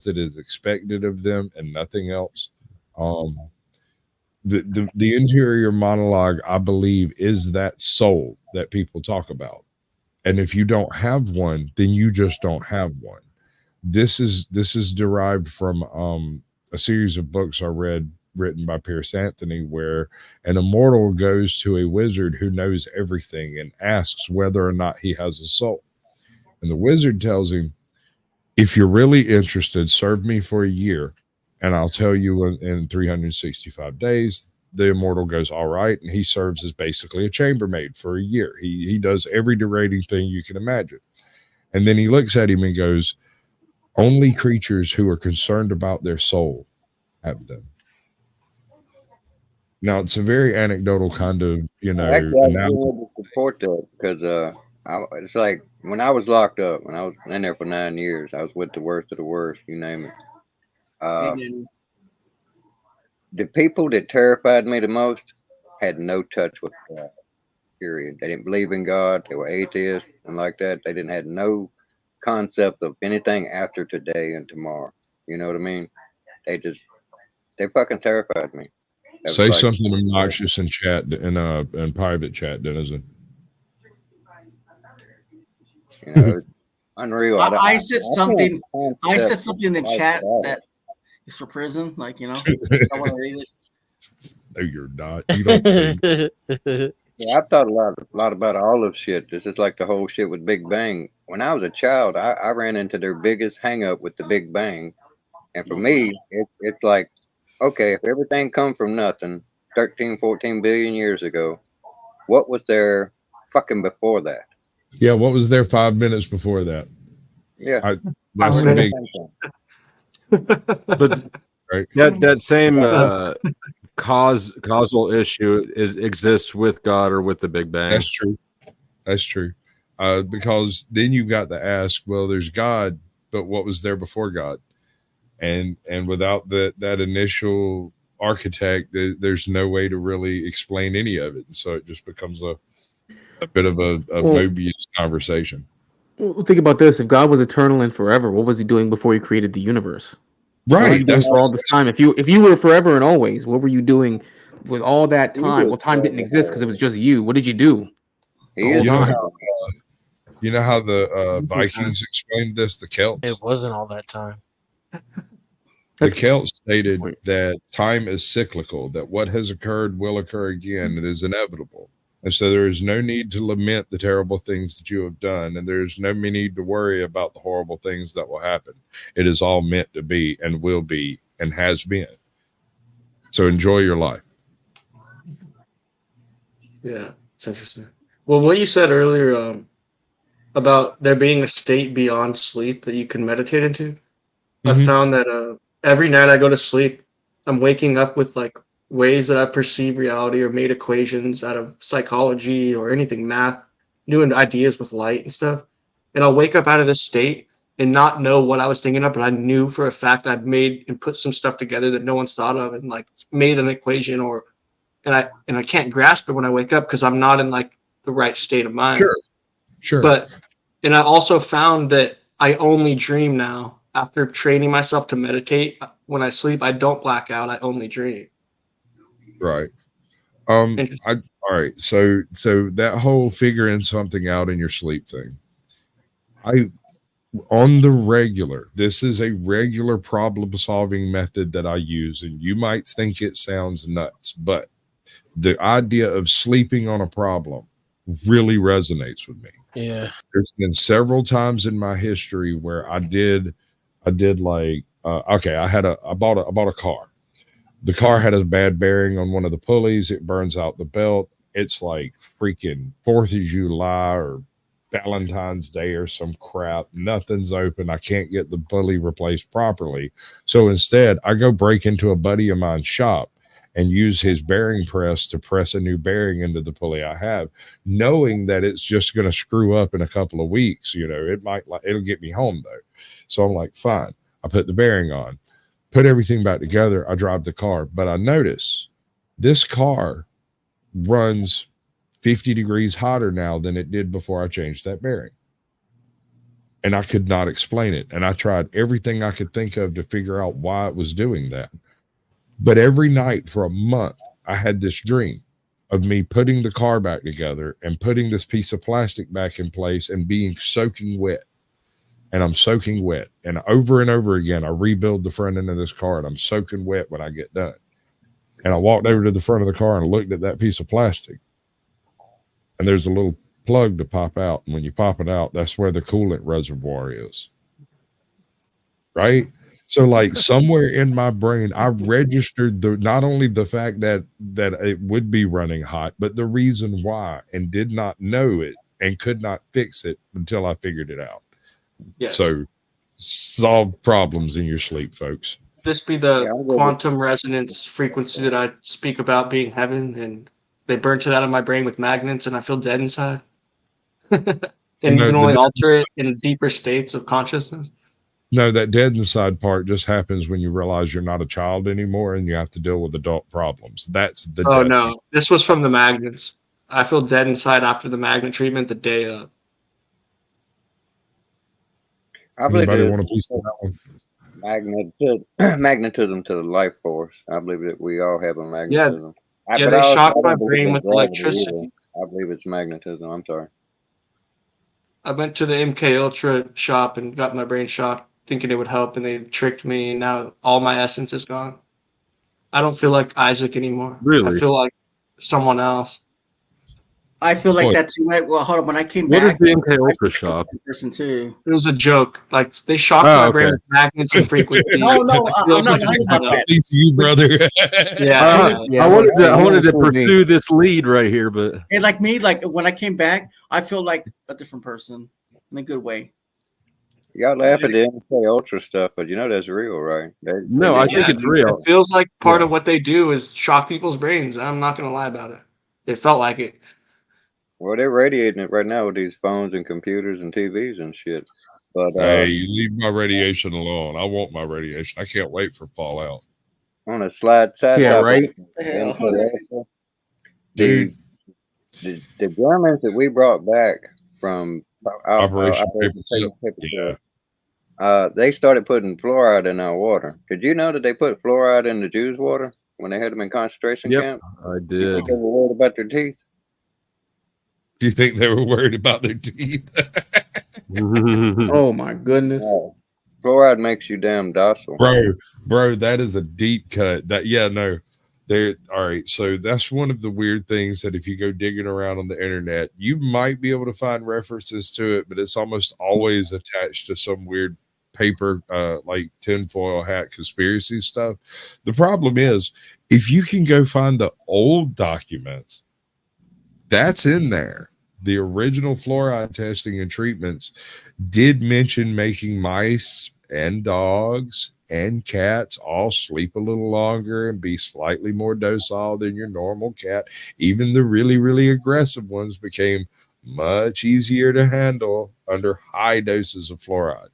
that is expected of them and nothing else. Um, the interior monologue, I believe, is that soul that people talk about. And if you don't have one, then you just don't have one. This is derived from a series of books I read written by Pierce Anthony, where an immortal goes to a wizard who knows everything and asks whether or not he has a soul. And the wizard tells him, if you're really interested, serve me for a year and I'll tell you in 365 days. The immortal goes, all right. And he serves as basically a chambermaid for a year. He does every degrading thing you can imagine. And then he looks at him and goes, only creatures who are concerned about their soul have them. Now, it's a very anecdotal kind of, Actually, I was analogy. willing to support that because it's like when I was locked up, when I was in there for 9 years, I was with the worst of the worst, you name it. Hey, Uh, Danny. the people that terrified me the most had no touch with God. Period. They didn't believe in God. They were atheists and like that. They didn't had no concept of anything after today and tomorrow. You know what I mean? They fucking terrified me. It was Say like, something obnoxious in chat, in private chat, Denizen. it's unreal. I said I can't something. I said concept something in the life chat without it. that is for prison. Like, I want to read it. No, you're not. You don't think. Yeah, I've thought a lot about all of shit. This is like the whole shit with Big Bang. When I was a child, I ran into their biggest hang up with the Big Bang. And for Oh wow. me, it's like, okay, if everything come from nothing 13, 14 billion years ago, what was there fucking before that? Yeah, what was there 5 minutes before that? Yeah. I, Where that's did a it big come from? But right. that same causal issue exists with God or with the Big Bang. That's true. That's true. Because then you've got to ask, well, there's God, but what was there before God? And without that initial architect, there's no way to really explain any of it. And so it just becomes a bit of a Well, Mobius conversation. well, think about this. If God was eternal and forever, what was he doing before he created the universe? What was he Right. doing for all this time? If you were forever and always, what were you doing with all that He time? was Well, time didn't exist because it was just you. What did you do the he whole is You know time? how the Time. Vikings explained this, the It Celts? wasn't all that time. The That's Celts stated wait, that time is cyclical, that what has occurred will occur again. It is inevitable. And so there is no need to lament the terrible things that you have done. And there is no need to worry about the horrible things that will happen. It is all meant to be and will be and has been. So enjoy your life. Yeah, it's interesting. Well, what you said earlier about there being a state beyond sleep that you can meditate into, I Mm-hmm. found that every night I go to sleep, I'm waking up with like ways that I perceive reality or made equations out of psychology or anything, math, new ideas with light and stuff. And I'll wake up out of this state and not know what I was thinking of, but I knew for a fact I've made and put some stuff together that no one's thought of and like made an equation or and I can't grasp it when I wake up because I'm not in like the right state of mind. Sure. Sure. But and I also found that I only dream now after training myself to meditate. When I sleep, I don't black out. I only dream. Right. Interesting. All right. So that whole figuring something out in your sleep thing. I on the regular, this is a regular problem solving method that I use, and you might think it sounds nuts, but the idea of sleeping on a problem really resonates with me. Yeah. There's been several times in my history where I did like okay, I bought a car. The car had a bad bearing on one of the pulleys. It burns out the belt. It's like freaking 4th of July or Valentine's Day or some crap. Nothing's open. I can't get the pulley replaced properly. So instead, I go break into a buddy of mine's shop and use his bearing press to press a new bearing into the pulley I have, knowing that it's just going to screw up in a couple of weeks. It'll get me home though. So I'm like, fine. I put the bearing on, put everything back together. I drive the car, but I notice this car runs 50 degrees hotter now than it did before I changed that bearing. and I could not explain it. And I tried everything I could think of to figure out why it was doing that. But every night for a month, I had this dream of me putting the car back together and putting this piece of plastic back in place and being soaking wet. And I'm soaking wet. And over again, I rebuild the front end of this car and I'm soaking wet when I get done. And I walked over to the front of the car and looked at that piece of plastic. And there's a little plug to pop out. And when you pop it out, that's where the coolant reservoir is. Right? So like somewhere in my brain, I registered not only the fact that it would be running hot, but the reason why, and did not know it and could not fix it until I figured it out. Yes. So solve problems in your sleep, folks. This be the quantum resonance frequency that I speak about being heaven, and they burnt it out of my brain with magnets, and I feel dead inside. And you can only alter it in deeper states of consciousness. No, that dead inside part just happens when you realize you're not a child anymore and you have to deal with adult problems. That's the Oh, no. This was from the magnets. I feel dead inside after the magnet treatment the day of. I believe Anybody want a piece of that one? Magnetism to the life force. I believe that we all have a magnetism. Yeah, they shocked my brain with electricity. I believe it's magnetism. I'm sorry. I went to the MK Ultra shop and got my brain shocked, thinking it would help, and they tricked me, and now all my essence is gone. I don't feel like Isaac anymore. Really? I feel like someone else. I feel like that too. Right? Well, hold on. When I came What back, is the MK Ultra shop? person too. It was a joke. Like they shocked my brain with magnets and frequencies. No, I'm not lying about that. It's you, brother. Yeah. I wanted to pursue this lead right here, but Hey, like me, like when I came back, I feel like a different person in a good way. Y'all laugh at the MK Ultra stuff, but you know that's real, right? No, I think it's real. It feels like part of what they do is shock people's brains. I'm not going to lie about it. It felt like it. Well, they're radiating it right now with these phones and computers and TVs and shit. But hey, you leave my radiation alone. I want my radiation. I can't wait for Fallout. On a side right? The Germans that we brought back from Operation Paperclip. They started putting fluoride in our water. Did you know that they put fluoride in the Jews' water when they had them in concentration camps? I did. You think they were worried about their teeth? Do you think they were worried about their teeth? Oh my goodness. No. Fluoride makes you damn docile. Bro, that is a deep cut. All right. So that's one of the weird things that if you go digging around on the internet, you might be able to find references to it, but it's almost always attached to some weird paper, like tinfoil hat conspiracy stuff. The problem is, if you can go find the old documents, that's in there. The original fluoride testing and treatments did mention making mice and dogs and cats all sleep a little longer and be slightly more docile than your normal cat. Even the really, really aggressive ones became much easier to handle under high doses of fluoride.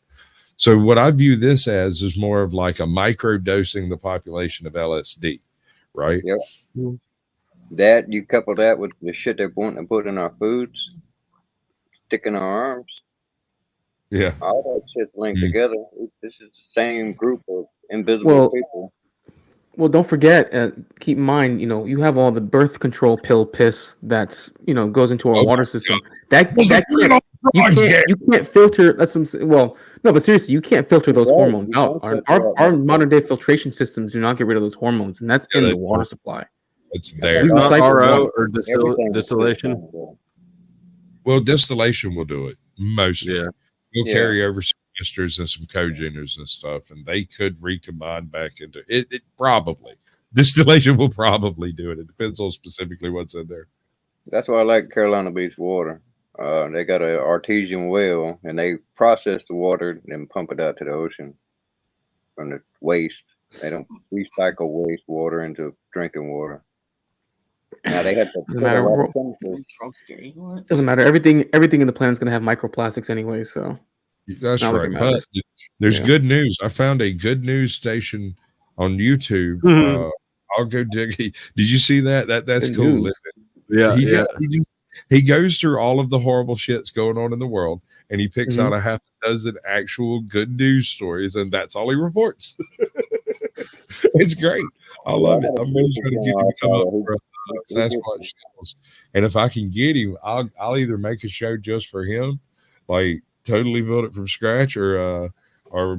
So what I view this as is more of like a micro dosing the population of LSD, right? Yep. That you couple that with the shit they're wanting to put in our foods, stick in our arms. Yeah. All that shit's linked together. This is the same group of invisible people. Well, don't forget, keep in mind, you have all the birth control piss that's, goes into our water system. You can't filter. That's what I'm saying. Well, no, but seriously, you can't filter those hormones out. Our modern day filtration systems do not get rid of those hormones, and that's in the water supply. It's there. We recycle RO or distillation. Well, distillation will do it mostly. Yeah. We'll carry over some esters and some cogeners and stuff, and they could recombine back into it. It probably distillation will probably do it. It depends on specifically what's in there. That's why I like Carolina Beach water. They got an artesian well, and they process the water and pump it out to the ocean from the waste. They don't recycle waste water into drinking water. Now they have to. Doesn't matter. Everything in the planet is going to have microplastics anyway. So that's right. But there's good news. I found a good news station on YouTube. I'll go dig. Did you see that? That's cool. Yeah. He goes through all of the horrible shits going on in the world, and he picks Mhm. out a half a dozen actual good news stories, and that's all he reports. It's great. I love it. I'm really trying to get him to come up for Sasquatch channels, and if I can get him, I'll either make a show just for him, like totally build it from scratch, or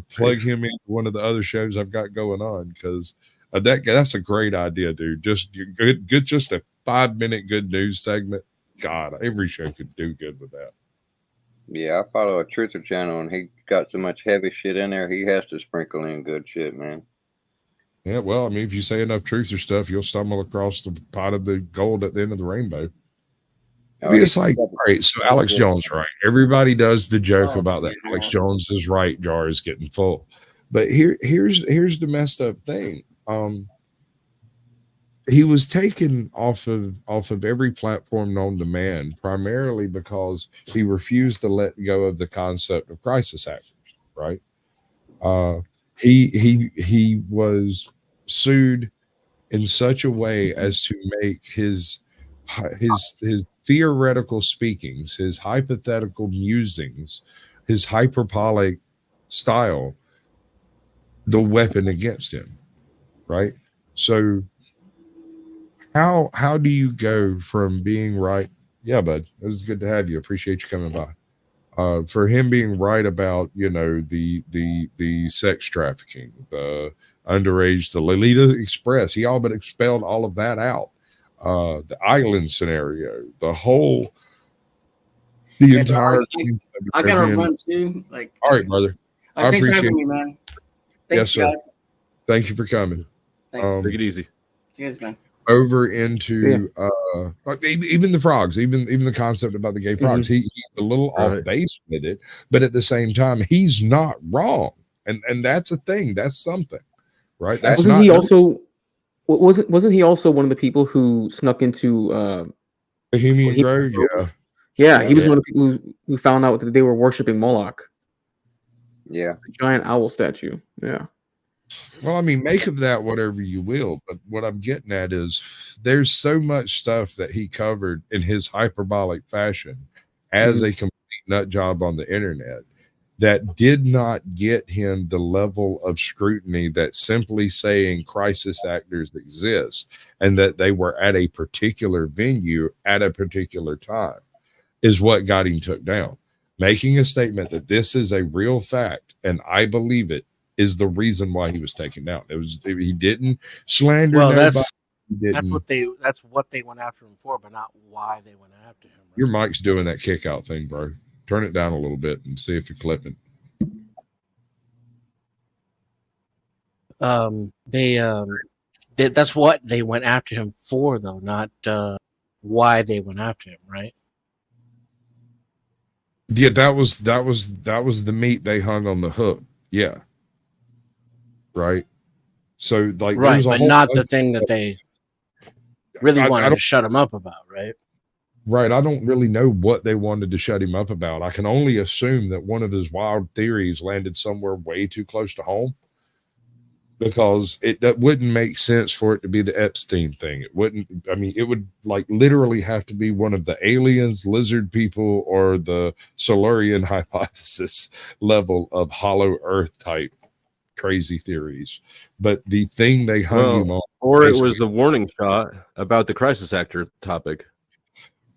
plug him into one of the other shows I've got going on, because that's a great idea, dude. Just good, just a 5-minute good news segment. God, every show could do good with that. Yeah, I follow a truther channel, and he got so much heavy shit in there. He has to sprinkle in good shit, man. Yeah, well, I mean, if you say enough truth or stuff, you'll stumble across the pot of the gold at the end of the rainbow. I mean, it's like, all right, so Alex Jones, right? Everybody does the joke about that Alex Jones is right, jar is getting full. But here's the messed up thing. He was taken off of every platform known to man, primarily because he refused to let go of the concept of crisis actors, right? He was sued in such a way as to make his theoretical speakings, his hypothetical musings, his hyperbolic style, the weapon against him, right? So how do you go from being right? Yeah, bud, it was good to have you. Appreciate you coming by. For him being right about, you know, the sex trafficking, the underage, the Lolita Express, he all but expelled all of that out. The island scenario, the entire. I gotta run too. Like, all right, brother. I thanks for appreciate having me, man. Thanks, yes, sir. guys. Thank you for coming. Thanks. Take it easy. Cheers, man. Over into like even the frogs, even the concept about the gay frogs. He's a little off base with it, but at the same time, he's not wrong, and that's a thing. That's something, right? That's wasn't he also wasn't he also one of the people who snuck into Bohemian Grove? Yeah, he was one of the people who found out that they were worshiping Moloch. Yeah, a giant owl statue. Yeah. Well, I mean, make of that whatever you will, but what I'm getting at is there's so much stuff that he covered in his hyperbolic fashion as a complete nut job on the internet that did not get him the level of scrutiny that simply saying crisis actors exist and that they were at a particular venue at a particular time is what got him took down. Making a statement that this is a real fact and I believe it is the reason why he was taken down. He didn't slander nobody. That's what they went after him for, but not why they went after him. Right? Your mic's doing that kick out thing, bro. Turn it down a little bit and see if you're clipping. That's what they went after him for, though, not why they went after him, right? Yeah, that was the meat they hung on the hook. Yeah. Right. So like right, but not the thing that they really wanted to shut him up about, right? Right. I don't really know what they wanted to shut him up about. I can only assume that one of his wild theories landed somewhere way too close to home, because that wouldn't make sense for it to be the Epstein thing. It wouldn't. I mean, it would like literally have to be one of the aliens, lizard people, or the Silurian hypothesis level of hollow earth type crazy theories. But the thing they hung him on, or it was the warning shot about the crisis actor topic.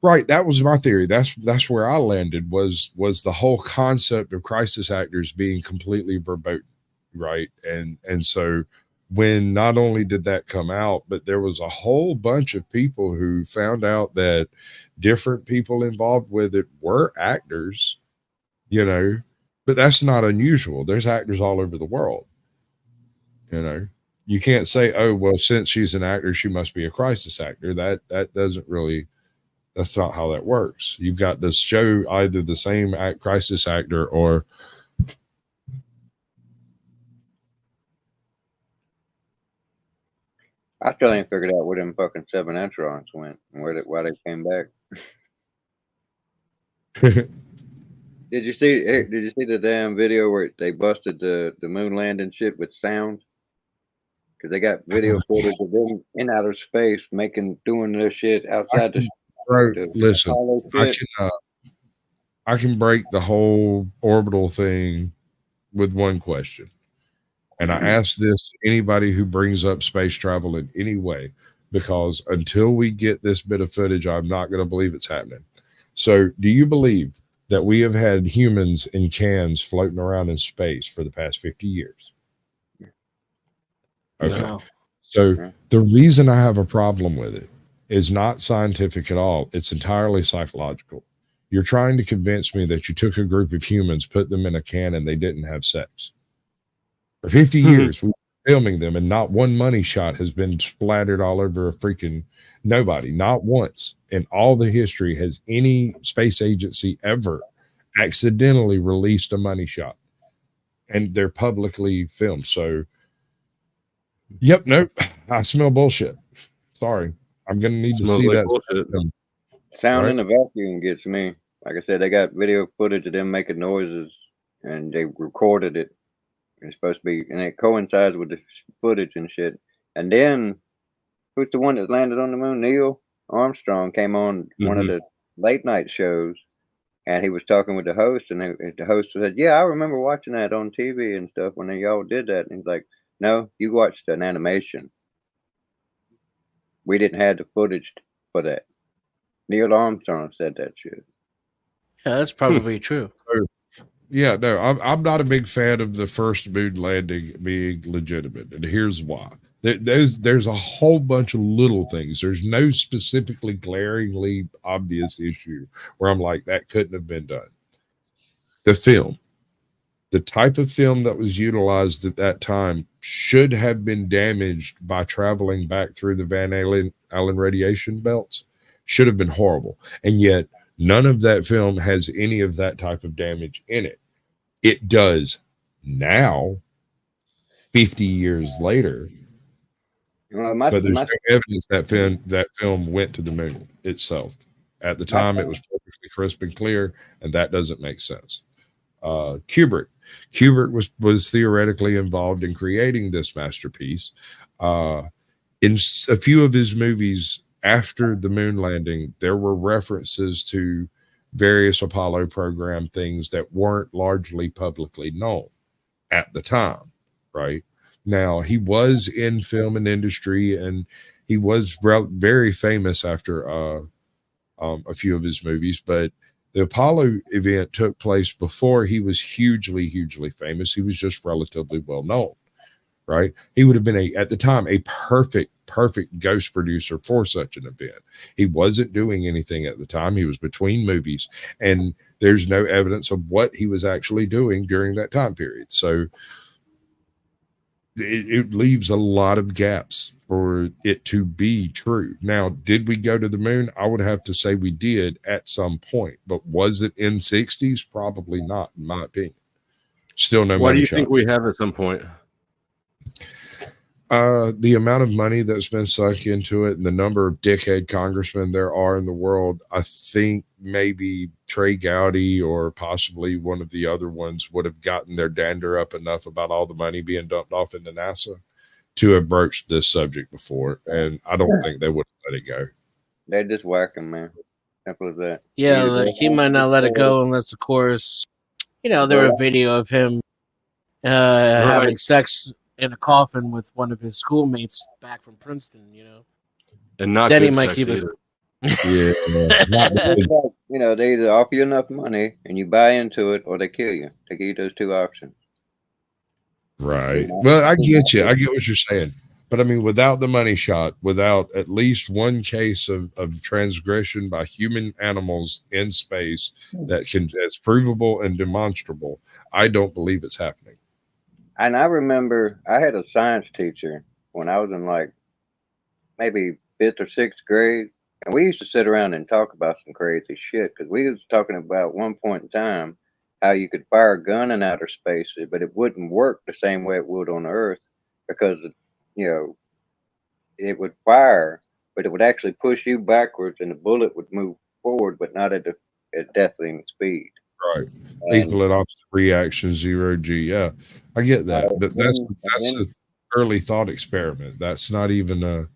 Right, that was my theory. That's where I landed, was the whole concept of crisis actors being completely verboten, right? And so when not only did that come out, but there was a whole bunch of people who found out that different people involved with it were actors, you know, but that's not unusual. There's actors all over the world. You know, you can't say, oh, well, since she's an actor, she must be a crisis actor. That doesn't really, that's not how that works. You've got to show either the same crisis actor or. I still ain't figured out where them fucking 7 Entrons went and why they came back. Did you see the damn video where they busted the moon landing shit with sound? Because they got video footage of them in outer space doing this shit outside Bro, The listen, Apollo I shit. I can break the whole orbital thing with one question. And I ask this to anybody who brings up space travel in any way, because until we get this bit of footage, I'm not going to believe it's happening. So, do you believe that we have had humans in cans floating around in space for the past 50 years? Okay. No. So, the reason I have a problem with it is not scientific at all. It's entirely psychological. You're trying to convince me that you took a group of humans, put them in a can, and they didn't have sex. For 50 years, we've been filming them, and not one money shot has been splattered all over a freaking nobody. Not once in all the history has any space agency ever accidentally released a money shot. And they're publicly filmed. So, yep, nope. I smell bullshit. Sorry. I'm going to need to see like that. bullshit. Sound Right. in the vacuum gets me. Like I said, they got video footage of them making noises, and they recorded it. It's supposed to be, and it coincides with the footage and shit. And then, who's the one that landed on the moon? Neil Armstrong came on one of the late night shows, and he was talking with the host, and the host said, "Yeah, I remember watching that on TV and stuff when y'all did that." And he's like, "No, you watched an animation. We didn't have the footage for that." Neil Armstrong said that shit. Yeah, that's probably true. Yeah, no, I'm not a big fan of the first moon landing being legitimate, and here's why. There's a whole bunch of little things. There's no specifically glaringly obvious issue where I'm like, that couldn't have been done. The film, the type of film that was utilized at that time should have been damaged by traveling back through the Van Allen radiation belts. Should have been horrible. And yet none of that film has any of that type of damage in it. It does now, 50 years later, Well, but there's no evidence that film went to the moon itself. At the time, it was perfectly crisp and clear, and that doesn't make sense. Kubrick was theoretically involved in creating this masterpiece. In a few of his movies after the moon landing, there were references to various Apollo program things that weren't largely publicly known at the time, right? Now, he was in film and industry, and he was very famous after a few of his movies, but the Apollo event took place before he was hugely, hugely famous. He was just relatively well known, right? He would have been at the time, a perfect ghost producer for such an event. He wasn't doing anything at the time. He was between movies, and there's no evidence of what he was actually doing during that time period. So it leaves a lot of gaps for it to be true. Now, did we go to the moon? I would have to say we did at some point, but was it in 60s? Probably not, in my opinion. Still no money shot. What do you think we have at some point? The amount of money that's been sunk into it and the number of dickhead congressmen there are in the world, I think maybe Trey Gowdy or possibly one of the other ones would have gotten their dander up enough about all the money being dumped off into NASA to have broached this subject before. And I don't think they would have let it go. They just whack him, man. Simple as that. Yeah, like he might not let it go unless, of course, there were a video of him having sex in a coffin with one of his schoolmates back from Princeton, and not then good he might sex keep either. Yeah, they either offer you enough money and you buy into it, or they kill you. They give you those two options. Right. Well, I get you. I get what you're saying. But I mean, without the money shot, without at least one case of transgression by human animals in space that's provable and demonstrable, I don't believe it's happening. And I remember I had a science teacher when I was in like maybe 5th or 6th grade, and we used to sit around and talk about some crazy shit, because we was talking about one point in time how you could fire a gun in outer space, but it wouldn't work the same way it would on Earth, because it would fire, but it would actually push you backwards, and the bullet would move forward, but not at deathly speed. Right. Equal and opposite reaction, 0G. Yeah, I get that. But that's an early thought experiment. That's not even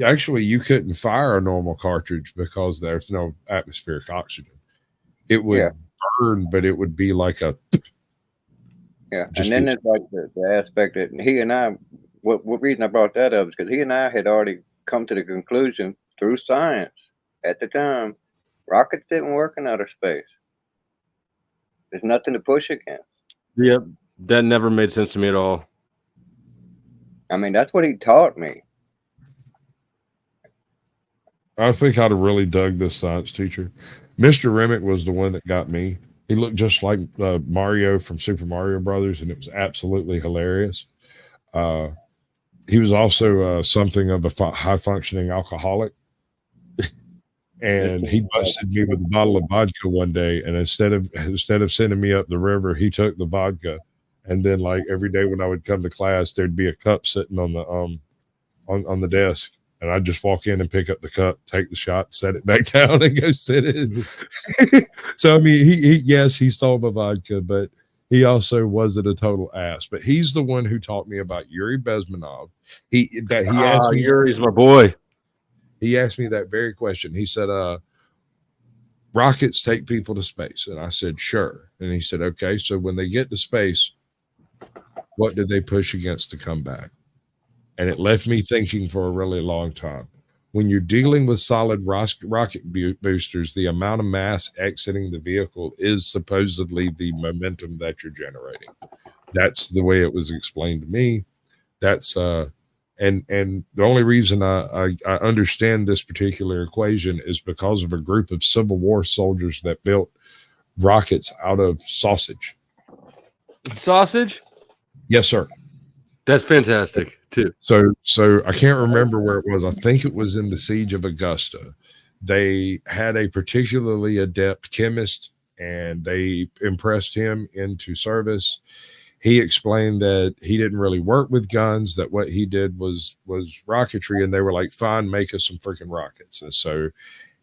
actually, you couldn't fire a normal cartridge because there's no atmospheric oxygen. It would burn, but it would be like a and then there's like the aspect that he and I. What reason I brought that up is because he and I had already come to the conclusion through science at the time, rockets didn't work in outer space. There's nothing to push against. Yep, that never made sense to me at all. I mean, that's what he taught me. I think I'd have really dug this science teacher. Mr. Remick was the one that got me. He looked just like Mario from Super Mario Brothers, and it was absolutely hilarious. He was also something of a high-functioning alcoholic. And he busted me with a bottle of vodka one day, and instead of sending me up the river, he took the vodka, and then like every day when I would come to class, there'd be a cup sitting on the on the desk, and I'd just walk in and pick up the cup, take the shot, set it back down, and go sit in. So I mean, he stole my vodka, but he also wasn't a total ass. But he's the one who taught me about Yuri Bezmenov. He asked me, Yuri's my boy. He asked me that very question. He said, rockets take people to space. And I said, sure. And he said, okay, so when they get to space, what did they push against to come back? And it left me thinking for a really long time. When you're dealing with solid rocket boosters, the amount of mass exiting the vehicle is supposedly the momentum that you're generating. That's the way it was explained to me. That's and the only reason I understand this particular equation is because of a group of Civil War soldiers that built rockets out of sausage. Sausage? Yes, sir. That's fantastic too. So I can't remember where it was. I think it was in the Siege of Augusta. They had a particularly adept chemist, and they impressed him into service. He explained that he didn't really work with guns, that what he did was rocketry, and they were like, fine, make us some freaking rockets. And so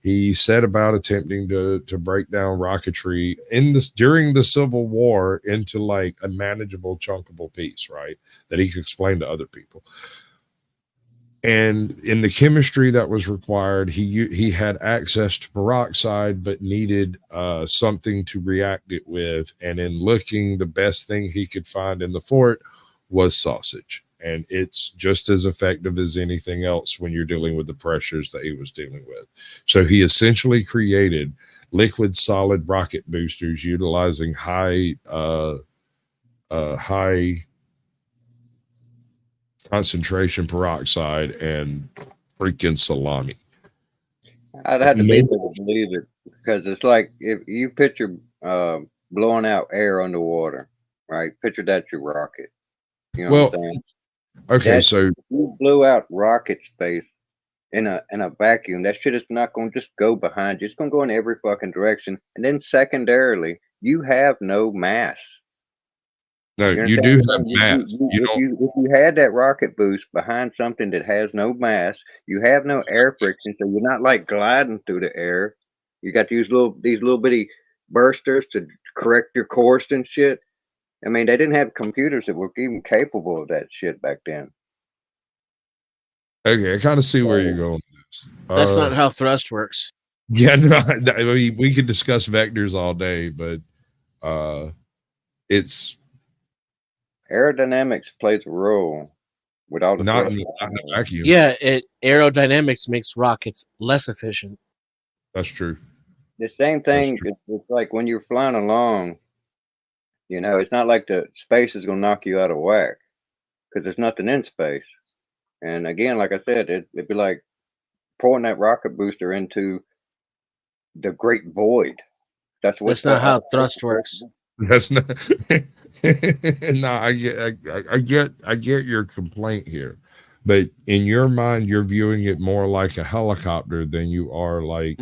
he set about attempting to break down rocketry during the Civil War into like a manageable, chunkable piece, right? That he could explain to other people. And in the chemistry that was required, he had access to peroxide, but needed something to react it with. And in looking, the best thing he could find in the fort was sausage. And it's just as effective as anything else when you're dealing with the pressures that he was dealing with. So he essentially created liquid solid rocket boosters utilizing high concentration peroxide and freaking salami. I'd have to be able to believe it, because it's like if you picture blowing out air underwater, right? Picture that's your rocket. You know what I'm saying? Okay, so you blew out rocket space in a vacuum. That shit is not going to just go behind you. It's going to go in every fucking direction. And then secondarily, you have no mass. No, you do have mass. If you had that rocket boost behind something that has no mass, you have no air friction, so you're not like gliding through the air. You got to use these little bitty bursters to correct your course and shit. I mean, they didn't have computers that were even capable of that shit back then. Okay, I kind of see where you're going with this. That's not how thrust works. Yeah, no, I mean, we could discuss vectors all day, but it's aerodynamics plays a role with all the not in the vacuum. Yeah, aerodynamics makes rockets less efficient. That's true. The same thing. It's like when you're flying along, you know, it's not like the space is going to knock you out of whack, because there's nothing in space. And again, like I said, it'd be like pouring that rocket booster into the great void. That's not how thrust works. That's not. No, I get your complaint here, but in your mind, you're viewing it more like a helicopter than you are like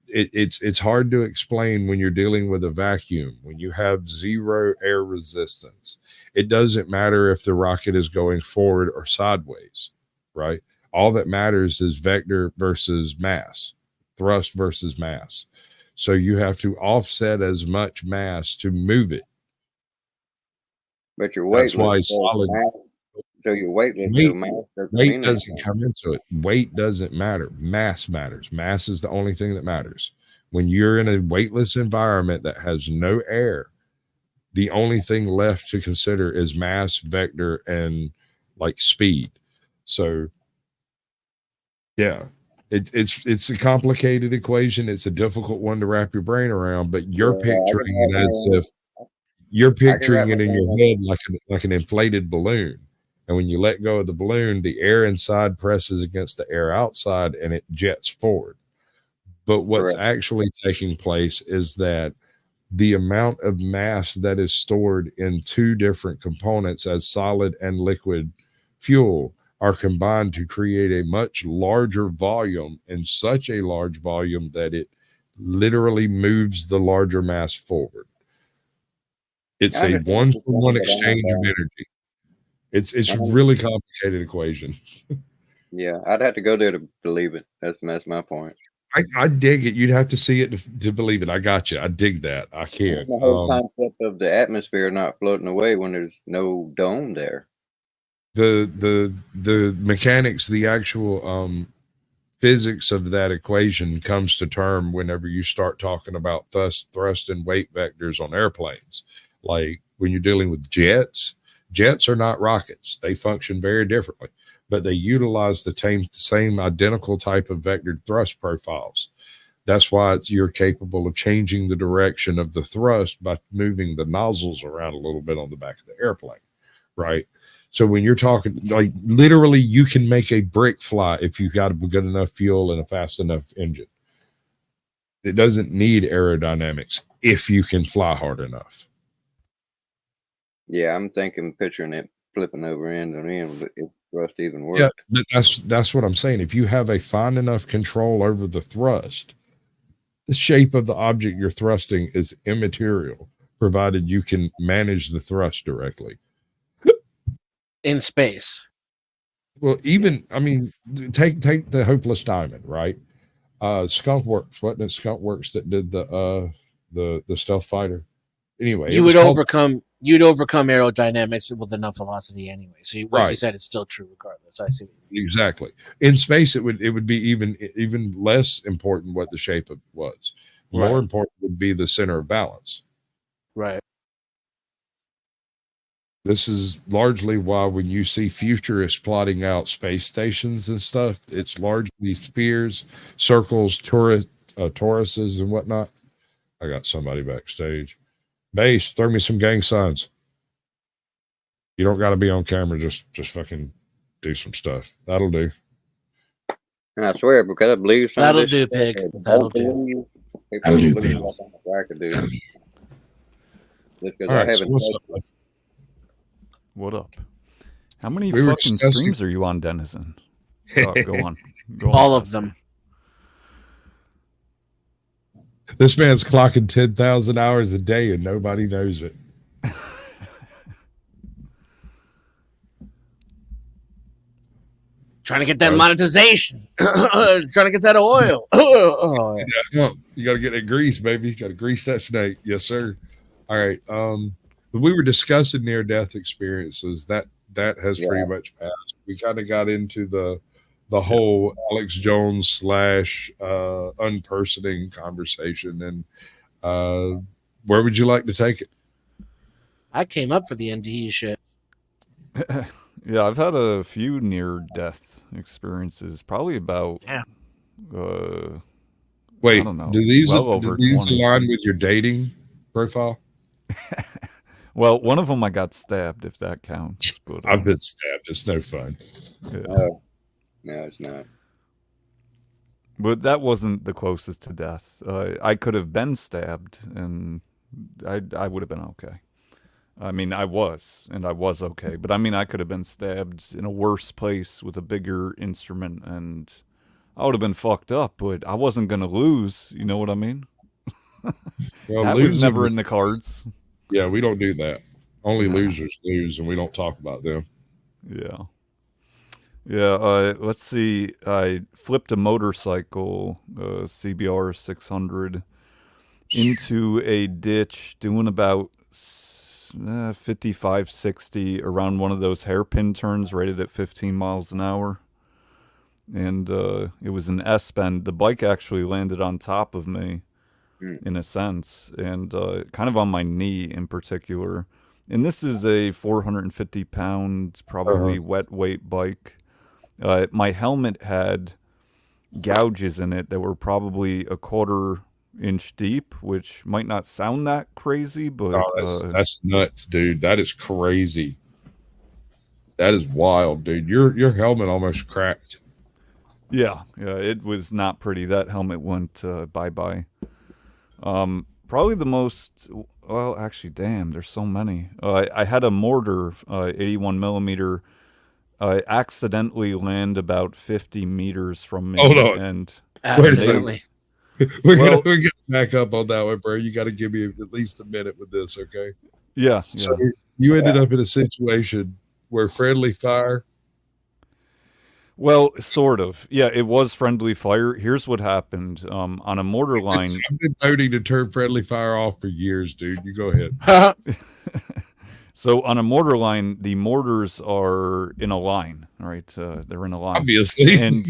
it's hard to explain when you're dealing with a vacuum, when you have zero air resistance. It doesn't matter if the rocket is going forward or sideways, right? All that matters is vector versus mass, thrust versus mass. So you have to offset as much mass to move it. But your weight. That's why solid. So you're weightless. Weight- So mass doesn't Weight mean doesn't anything. come into it. Weight doesn't matter. Mass matters. Mass is the only thing that matters. When you're in a weightless environment that has no air, the only thing left to consider is mass, vector, and like speed. So yeah, it's a complicated equation. It's a difficult one to wrap your brain around, but you're Yeah, I picturing can it wrap as my- if you're I can wrap picturing my it in brain your around head like an inflated balloon. And when you let go of the balloon, the air inside presses against the air outside and it jets forward. But what's Correct. actually taking place is that the amount of mass that is stored in two different components as solid and liquid fuel are combined to create a much larger volume, and such a large volume that it literally moves the larger mass forward. It's I a understand what you're one-for-one saying, but exchange of I'm energy. It's not, really complicated equation. yeah, I'd have to go there to believe it. That's my point. I dig it. You'd have to see it to believe it. I got you. I dig that. I And can't. the whole concept of the atmosphere not floating away when there's no dome there. The mechanics, the actual physics of that equation comes to term whenever you start talking about thrust and weight vectors on airplanes. Like when you're dealing with jets are not rockets. They function very differently, but they utilize the same identical type of vectored thrust profiles. That's why you're capable of changing the direction of the thrust by moving the nozzles around a little bit on the back of the airplane, right? So when you're talking, like literally, you can make a brick fly if you've got a good enough fuel and a fast enough engine. It doesn't need aerodynamics if you can fly hard enough. Yeah, I'm picturing it flipping over end and end, but if thrust even worked. Yeah, but that's what I'm saying. If you have a fine enough control over the thrust, the shape of the object you're thrusting is immaterial, provided you can manage the thrust directly. In space. Well, even I mean, take the Hopeless Diamond, right? Skunk Works, wasn't it Skunk Works that did the stealth fighter? Anyway, You'd overcome aerodynamics with enough velocity anyway. So what you Right. said is still true regardless. I see what you mean. Exactly. In space, it would be even less important what the shape of it was. More Right. important would be the center of balance. Right. This is largely why when you see futurists plotting out space stations and stuff, it's largely spheres, circles, toruses, and whatnot. I got somebody backstage. Base, throw me some gang signs. You don't got to be on camera. Just fucking do some stuff. That'll do. And I swear, because I believe some That'll of this do, stuff, Pig. that That'll don't do. believe, people That'll do, look Pig. like I could do. Just because All I right. So haven't what's touched up, it. bud? What up? How many We were fucking discussing- streams are you on, Denizen? Go on. Go on. All of them. This man's clocking 10,000 hours a day and nobody knows it. Trying to get that Right. monetization. Trying to get that oil. Oh, Yeah, you got to get that grease, baby. You got to grease that snake. Yes, sir. All right. We were discussing near-death experiences. That has Yeah. pretty much passed. We kind of got into the whole Alex Jones / unpersoning conversation. And where would you like to take it? I came up for the NDE shit. Yeah, I've had a few near-death experiences. Probably about. Yeah. Wait, I don't know. do these Well over 20. align with your dating profile? Well, one of them I got stabbed, if that counts. But, I've been stabbed. It's no fun. yeah. No, it's not. But that wasn't the closest to death. I could have been stabbed, and I would have been okay. I mean, I was okay. But I mean, I could have been stabbed in a worse place with a bigger instrument, and I would have been fucked up. But I wasn't gonna lose. You know what I mean? Well, That was losing never is- in the cards. Yeah, we don't do that. Only No. losers lose, and we don't talk about them. Yeah. Yeah, let's see. I flipped a motorcycle, CBR 600, into a ditch doing about 55, 60 around one of those hairpin turns rated at 15 miles an hour. And it was an S-bend. The bike actually landed on top of me, in a sense, and kind of on my knee in particular. And this is a 450-pound, probably wet weight bike. My helmet had gouges in it that were probably a quarter-inch deep, which might not sound that crazy, but that's nuts, dude. That is crazy. That is wild, dude. Your helmet almost cracked. yeah, it was not pretty. That helmet went bye-bye. Probably the most, well, actually, damn, there's so many. I had a mortar, 81 millimeter, accidentally land about 50 meters from me. Hold on. And Absolutely. We're gonna back up on that one, bro. You got to give me at least a minute with this, okay? yeah. So you ended up in a situation where friendly fire. Well, sort of. Yeah, it was friendly fire. Here's what happened. On a mortar line. I've been voting to turn friendly fire off for years, dude. You go ahead. So on a mortar line, the mortars are in a line, right? They're in a line. Obviously.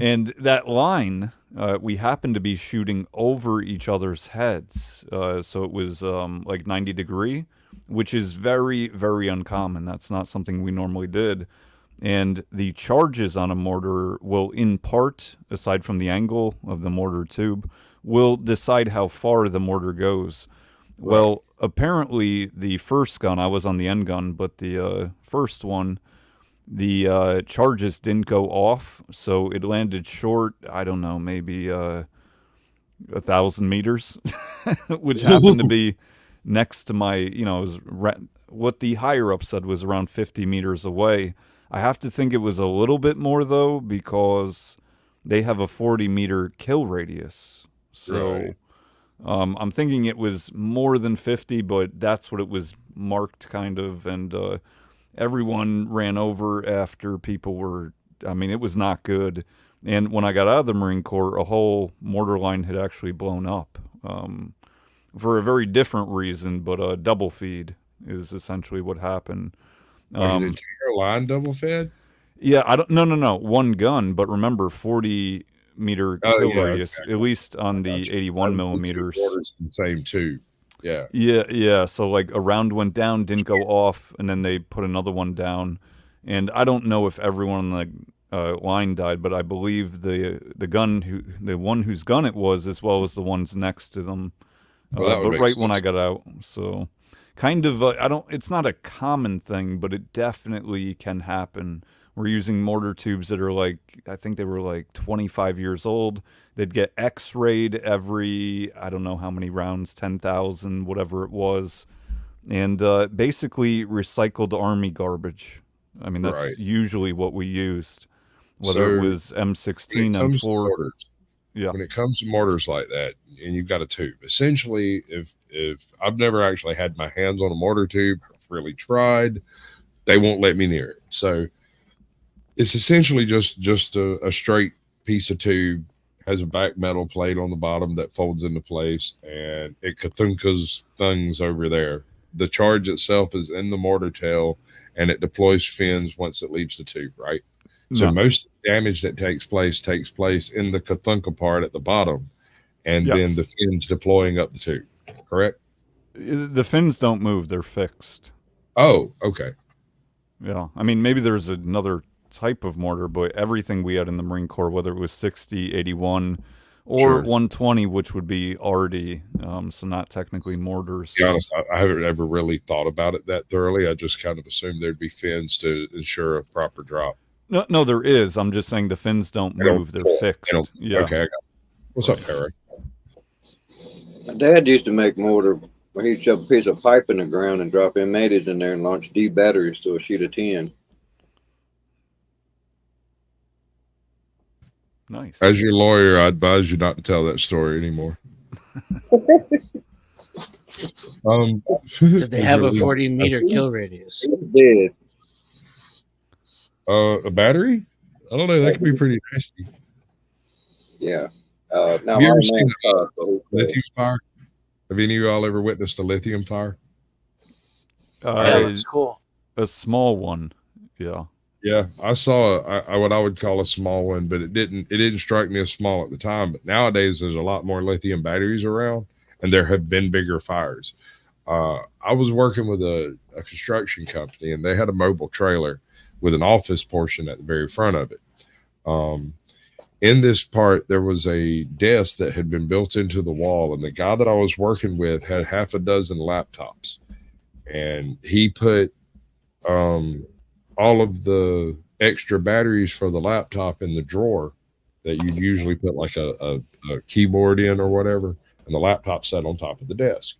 And that line, we happened to be shooting over each other's heads. So it was like 90 degree, which is very, very uncommon. That's not something we normally did. And the charges on a mortar will, in part, aside from the angle of the mortar tube, will decide how far the mortar goes. Right. Well, apparently the first gun, I was on the end gun, but the first one, the charges didn't go off, so it landed short, I don't know, maybe 1,000 meters, which happened to be next to my, it was what the higher up said was around 50 meters away. I have to think it was a little bit more, though, because they have a 40-meter kill radius. So right. I'm thinking it was more than 50, but that's what it was marked, kind of. And everyone ran over after people were, it was not good. And when I got out of the Marine Corps, a whole mortar line had actually blown up for a very different reason, but double feed is essentially what happened. The entire line double fed? Yeah, no. One gun, but remember, 40-meter kill radius, okay. At least on the 81 millimeters. The same too. Yeah. Yeah. So like a round went down, didn't go off, and then they put another one down. And I don't know if everyone on the line died, but I believe the one whose gun it was, as well as the ones next to them. But right when I got out, so. Kind of, it's not a common thing, but it definitely can happen. We're using mortar tubes that are I think they were 25 years old. They'd get x-rayed every, I don't know how many rounds, 10,000, whatever it was. And basically recycled Army garbage. That's usually what we used. Whether it was M16, M4. Yeah. When it comes to mortars like that, and you've got a tube, essentially, if I've never actually had my hands on a mortar tube, I've really tried, they won't let me near it. So it's essentially just a straight piece of tube, has a back metal plate on the bottom that folds into place, and it kathunkas things over there. The charge itself is in the mortar tail, and it deploys fins once it leaves the tube, right? So most damage that takes place in the kathunka part at the bottom, and then the fins deploying up the tube, correct? The fins don't move, they're fixed. Oh, okay. Yeah, maybe there's another type of mortar, but everything we had in the Marine Corps, whether it was 60, 81, or 120, which would be RD, so not technically mortars. To be honest, I haven't ever really thought about it that thoroughly. I just kind of assumed there'd be fins to ensure a proper drop. No, there is. I'm just saying the fins don't move. They're fixed. Yeah. Okay. What's up, Harry? My dad used to make mortar where he'd shove a piece of pipe in the ground and drop M80s in there and launch D batteries to a sheet of tin. Nice. As your lawyer, I advise you not to tell that story anymore. Did they have a 40-meter kill radius? It did. A battery? I don't know. That could be pretty nasty. Yeah. Now, have you ever seen lithium fire? Have any of y'all ever witnessed a lithium fire? Yeah, that's cool. A small one. Yeah. Yeah, I saw what I would call a small one, but it didn't strike me as small at the time. But nowadays, there's a lot more lithium batteries around, and there have been bigger fires. I was working with a construction company, and they had a mobile trailer with an office portion at the very front of it. In this part, there was a desk that had been built into the wall, and the guy that I was working with had half a dozen laptops, and he put all of the extra batteries for the laptop in the drawer that you'd usually put like a keyboard in or whatever, and the laptop sat on top of the desk.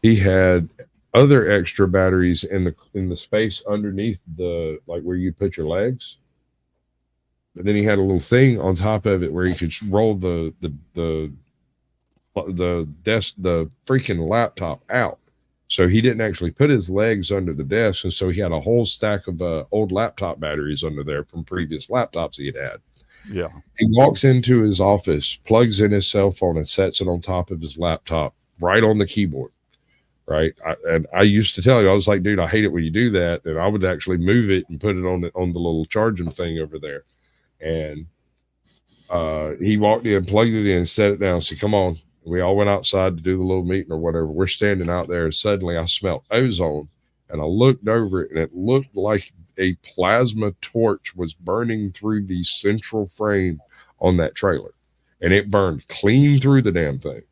He had other extra batteries in the space underneath the, like where you put your legs. But then he had a little thing on top of it where he could roll the desk, the freaking laptop out. So he didn't actually put his legs under the desk, and so he had a whole stack of old laptop batteries under there from previous laptops he had. Yeah. He walks into his office, plugs in his cell phone, and sets it on top of his laptop, right on the keyboard. Right, and I used to tell you, I was like, dude, I hate it when you do that. And I would actually move it and put it on the little charging thing over there. And he walked in, plugged it in, set it down. Said, "Come on." We all went outside to do the little meeting or whatever. We're standing out there, and suddenly I smelled ozone, and I looked over it, and it looked like a plasma torch was burning through the central frame on that trailer, and it burned clean through the damn thing.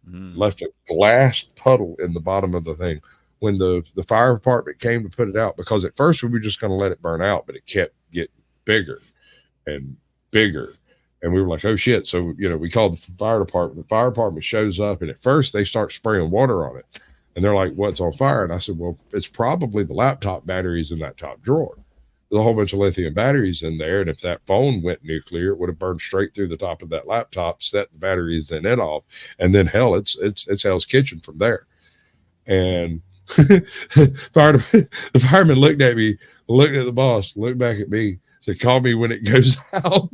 Left a glass puddle in the bottom of the thing. When the fire department came to put it out, because at first we were just going to let it burn out, but it kept getting bigger and bigger. And we were like, oh shit. So, we called the fire department. The fire department shows up, and at first they start spraying water on it. And they're like, what's on fire? And I said, well, it's probably the laptop batteries in that top drawer. There's a whole bunch of lithium batteries in there. And if that phone went nuclear, it would have burned straight through the top of that laptop, set the batteries in it off. And then hell, it's Hell's Kitchen from there. And the fireman looked at me, looked at the boss, looked back at me, said, call me when it goes out.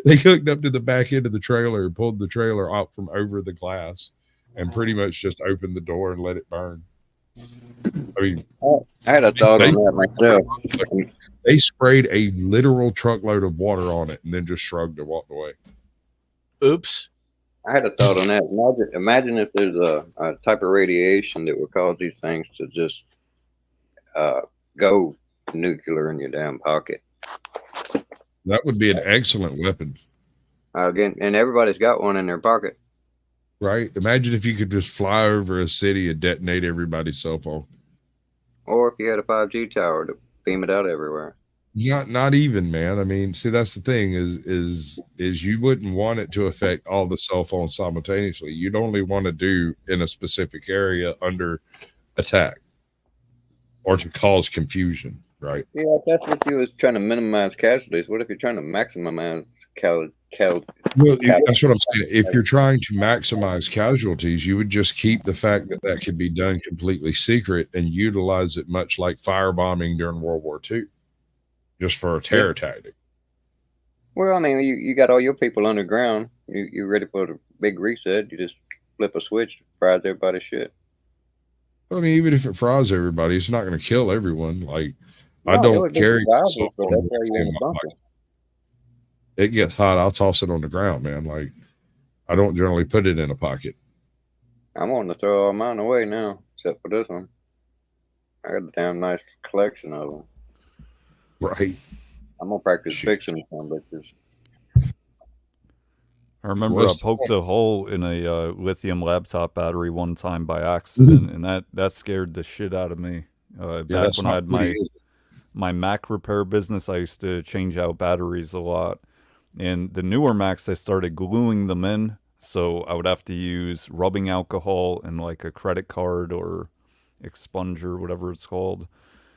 They hooked up to the back end of the trailer and pulled the trailer out from over the glass and pretty much just opened the door and let it burn. I mean, I had a thought on that myself. They sprayed a literal truckload of water on it and then just shrugged and walked away. Oops. I had a thought on that. Imagine if there's a type of radiation that would cause these things to just go nuclear in your damn pocket. That would be an excellent weapon. Again, and everybody's got one in their pocket. Right? Imagine if you could just fly over a city and detonate everybody's cell phone. Or if you had a 5G tower to beam it out everywhere. Not even, man. I mean, see, that's the thing is you wouldn't want it to affect all the cell phones simultaneously. You'd only want to do in a specific area under attack or to cause confusion, right? Yeah, if that's what you was trying to minimize casualties. What if you're trying to maximize Well, that's what I'm saying. If you're trying to maximize casualties, you would just keep the fact that could be done completely secret and utilize it much like firebombing during World War II, just for a terror tactic. Well, I mean, you got all your people underground. You ready for the big reset. You just flip a switch, fries everybody's shit. I mean, even if it fries everybody, it's not going to kill everyone. Like, no, I don't carry myself it gets hot, I'll toss it on the ground, man. Like, I don't generally put it in a pocket. I'm wanting to throw all mine away now, except for this one. I got a damn nice collection of them. Right. I'm gonna practice fixing some bitches. I remember I poked a hole in a lithium laptop battery one time by accident, and that scared the shit out of me. Back when I had my Mac repair business, I used to change out batteries a lot. And the newer Macs, I started gluing them in, so I would have to use rubbing alcohol and like a credit card or expunger, whatever it's called.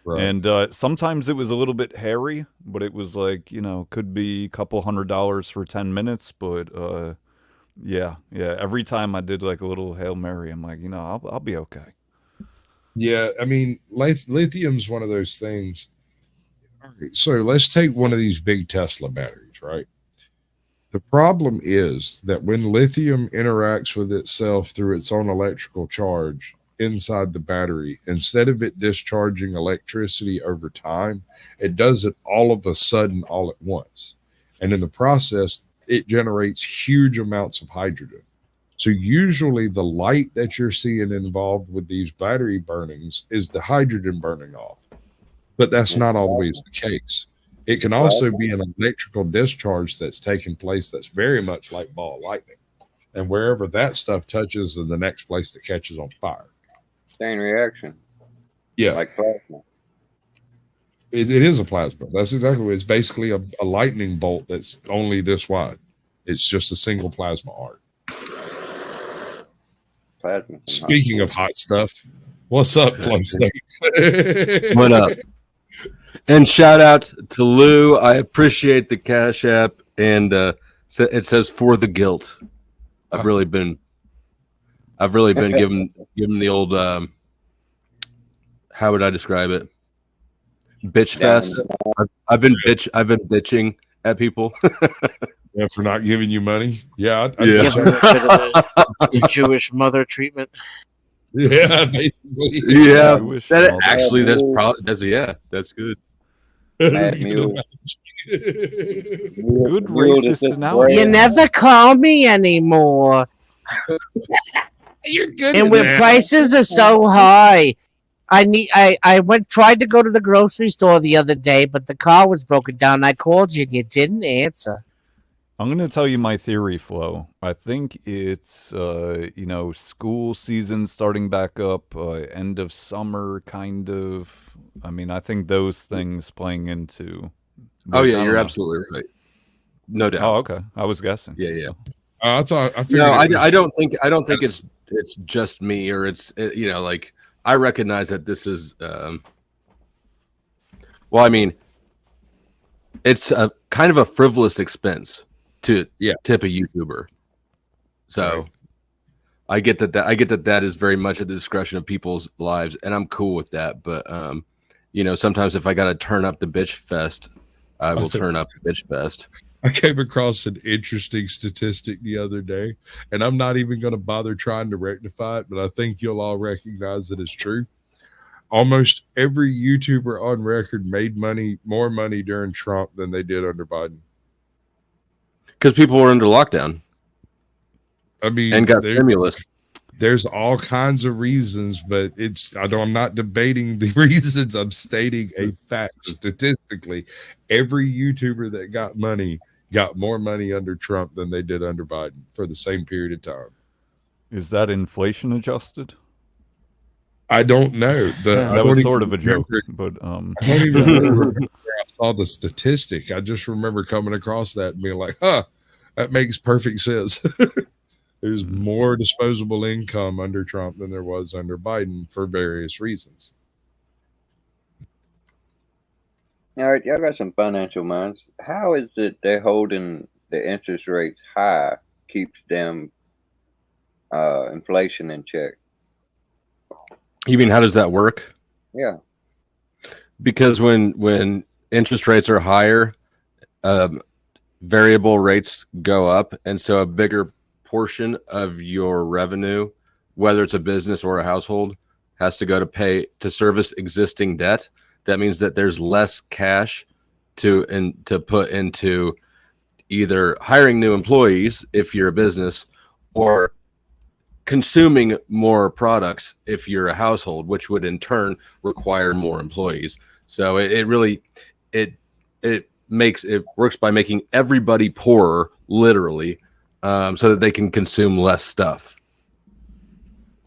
Right. And sometimes it was a little bit hairy, but it was like, could be a couple $100 for 10 minutes. But yeah. Every time I did like a little Hail Mary, I'm like, I'll be okay. Yeah, I mean, lithium's one of those things. All right, so let's take one of these big Tesla batteries, right? The problem is that when lithium interacts with itself through its own electrical charge, inside the battery, instead of it discharging electricity over time, it does it all of a sudden, all at once. And in the process, it generates huge amounts of hydrogen. So usually the light that you're seeing involved with these battery burnings is the hydrogen burning off. But that's not always the case. It can also be an electrical discharge that's taking place that's very much like ball of lightning. And wherever that stuff touches is the next place that catches on fire. Chain reaction. Yeah. Like plasma. It is a plasma. That's exactly what it's basically a lightning bolt that's only this wide. It's just a single plasma arc. Plasma. Speaking of hot stuff, what's up, Flow State? What up? And shout out to Lou. I appreciate the Cash App, and it says for the guilt. I've really been given the old how would I describe it? Bitch fest. I've been bitching at people. Yeah, for not giving you money. Yeah, Yeah. Give her a bit of the Jewish mother treatment. Yeah, basically. Yeah, Jewish that mother. actually that's good. Mad mule. Good racist analogy. You never call me anymore. You're good. And at when that. prices are so high, tried to go to the grocery store the other day, but the car was broken down. I called you and you didn't answer. I'm going to tell you my theory, Flo. I think it's, school season starting back up, end of summer, kind of. I mean, I think those things playing into. Oh I yeah, don't you're know. absolutely right. No doubt. Oh, okay. I was guessing. Yeah. So. I figured No, it was- I don't think it's just me, or it's like I recognize that this is well, I mean, it's a kind of a frivolous expense to tip a YouTuber. So Right. I get that is very much at the discretion of people's lives, and I'm cool with that. But sometimes if I got to turn up the bitch fest, I will turn up the bitch fest. I came across an interesting statistic the other day, and I'm not even going to bother trying to rectify it, but I think you'll all recognize it as true. Almost every YouTuber on record made more money during Trump than they did under Biden. Because people were under lockdown I mean, and got stimulus. There's all kinds of reasons, but I'm not debating the reasons. I'm stating a fact. Statistically, every YouTuber that got more money under Trump than they did under Biden for the same period of time. Is that inflation adjusted? I don't know. That was sort of a joke, but I don't even remember where I saw the statistic. I just remember coming across that and being like, that makes perfect sense. There's more disposable income under Trump than there was under Biden for various reasons. All right, y'all got some financial minds. How is it they're holding the interest rates high keeps them inflation in check? You mean how does that work? Yeah. Because when interest rates are higher, variable rates go up, and so a bigger portion of your revenue, whether it's a business or a household, has to go to pay to service existing debt. That means that there's less cash to put into either hiring new employees if you're a business, or consuming more products if you're a household, which would in turn require more employees. So it works by making everybody poorer, literally, so that they can consume less stuff,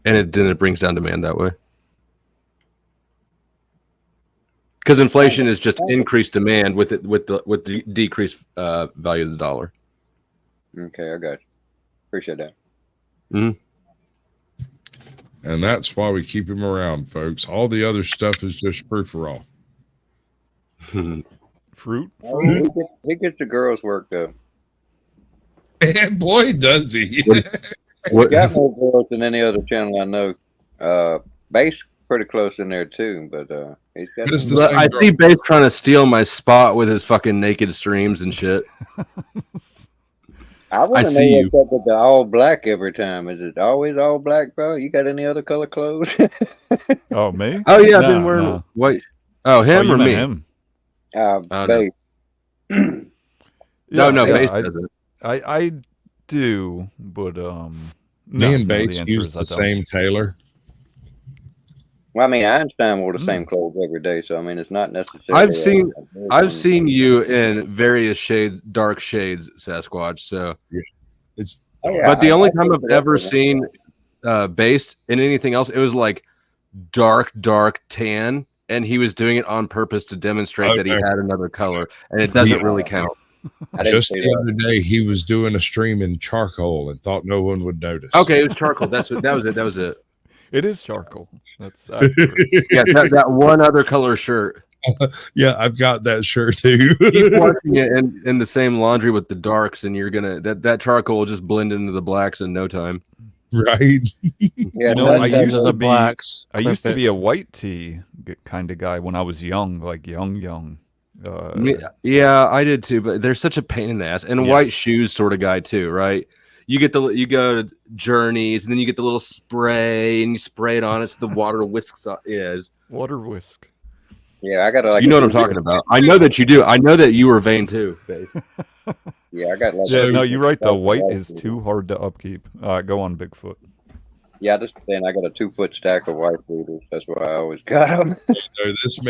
and then it brings down demand that way. Because inflation is just increased demand with the decreased value of the dollar. Okay, I got you. Appreciate that. Mm-hmm. And that's why we keep him around, folks. All the other stuff is just free for all. Fruit. He gets the girls worked up. And boy, does he. He's got more girls than any other channel I know. Bass pretty close in there too, but he's got. I see Bass trying to steal my spot with his fucking naked streams and shit. I want to know see you. what's up with the all black every time. Is it always all black, bro? You got any other color clothes? Oh, me? Oh yeah, I've No, been wearing no. white. Oh, Oh, him you or meant me? him? no. Babe. No, Yeah, Base I, doesn't. I do, but Me no, and no, the Bates answer used is the I don't. same tailor. Well, I mean, Einstein wore the same clothes every day, so I mean, it's not necessarily. I've seen you in various shades, dark shades, Sasquatch. So, It's Oh, dark. yeah, but the only I time picked I've it up ever with him. seen Based in anything else, it was like dark tan, and he was doing it on purpose to demonstrate that he Okay. had another color, and it doesn't Yeah. really count. I didn't Just see the that. other day, he was doing a stream in charcoal and thought no one would notice. Okay, it was charcoal. That was it. That was it. It is charcoal. That's accurate. Yeah, that one other color shirt. Yeah, I've got that shirt too. Keep washing it in the same laundry with the darks, and you're gonna that charcoal will just blend into the blacks in no time. Right? Yeah, You know, I that's- used the to be blacks. I Clip used to it. be a white tee kind of guy when I was young, like young. Yeah, I did too, but they're such a pain in the ass. And white Yes. shoes sort of guy too, right? You go to Journeys, and then you get the little spray, and you spray it on it, so the water whisks up. Is Water whisk. yeah, I got like you know what I'm talking about? I know that you do. I know that you were vain too, Dave. Yeah, I got like. Yeah, So- no, you're right. The That's white right. is too hard to upkeep. Go on, Bigfoot. Yeah, just saying, I got a 2-foot stack of white beaters. That's why I always got them. No, this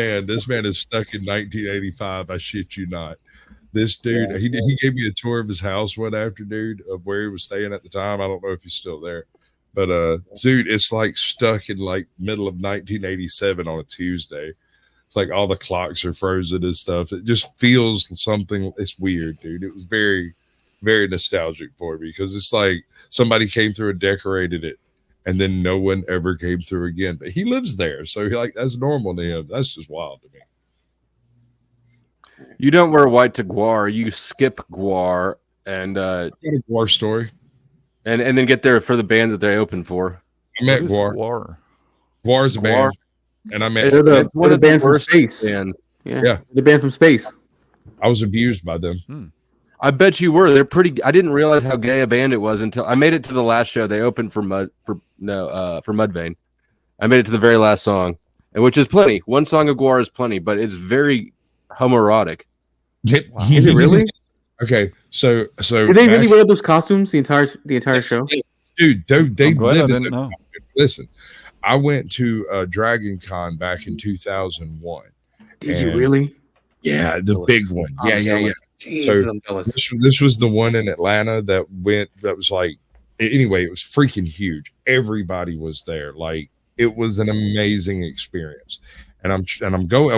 man is stuck in 1985. I shit you not. This dude, he gave me a tour of his house one afternoon of where he was staying at the time. I don't know if he's still there, but dude, it's like stuck in like middle of 1987 on a Tuesday. It's like all the clocks are frozen and stuff. It just feels something. It's weird, dude. It was very, very nostalgic for me because it's like somebody came through and decorated it, and then no one ever came through again. But he lives there, so like that's normal to him. That's just wild to me. You don't wear white to Guar. You skip Guar and Got a Guar story. and then get there for the band that they open for. I met What is Guar. Guar? Guar's a Guar? band, and I met. They're the, one they're the of the band from worst space. band. Yeah, the band from space. I was abused by them. I bet you were. They're pretty. I didn't realize how gay a band it was until I made it to the last show. They opened for Mudvayne. I made it to the very last song, and which is plenty. One song of Guar is plenty, but it's very homoerotic. Is it really? Okay, so Did they really wear those costumes the entire show? dude? They I'm glad I live in didn't know. Listen, I went to Dragon Con back in 2001. Did you And- really? Yeah, the big one. Yeah. Jesus, So- I'm jealous. This was the one in Atlanta that was like, anyway, it was freaking huge. Everybody was there. Like, it was an amazing experience. And I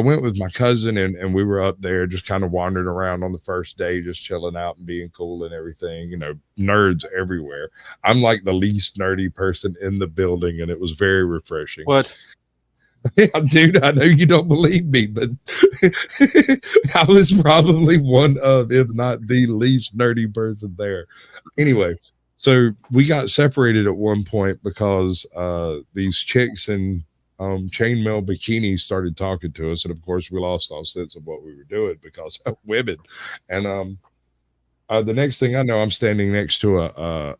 went with my cousin and we were up there just kind of wandering around on the first day, just chilling out and being cool and everything, nerds everywhere. I'm like the least nerdy person in the building, and it was very refreshing. What? Yeah, dude, I know you don't believe me, but I was probably one of, if not the least nerdy person there. Anyway, so we got separated at one point because these chicks in chainmail bikinis started talking to us, and of course we lost all sense of what we were doing because of women. And the next thing I know, I'm standing next to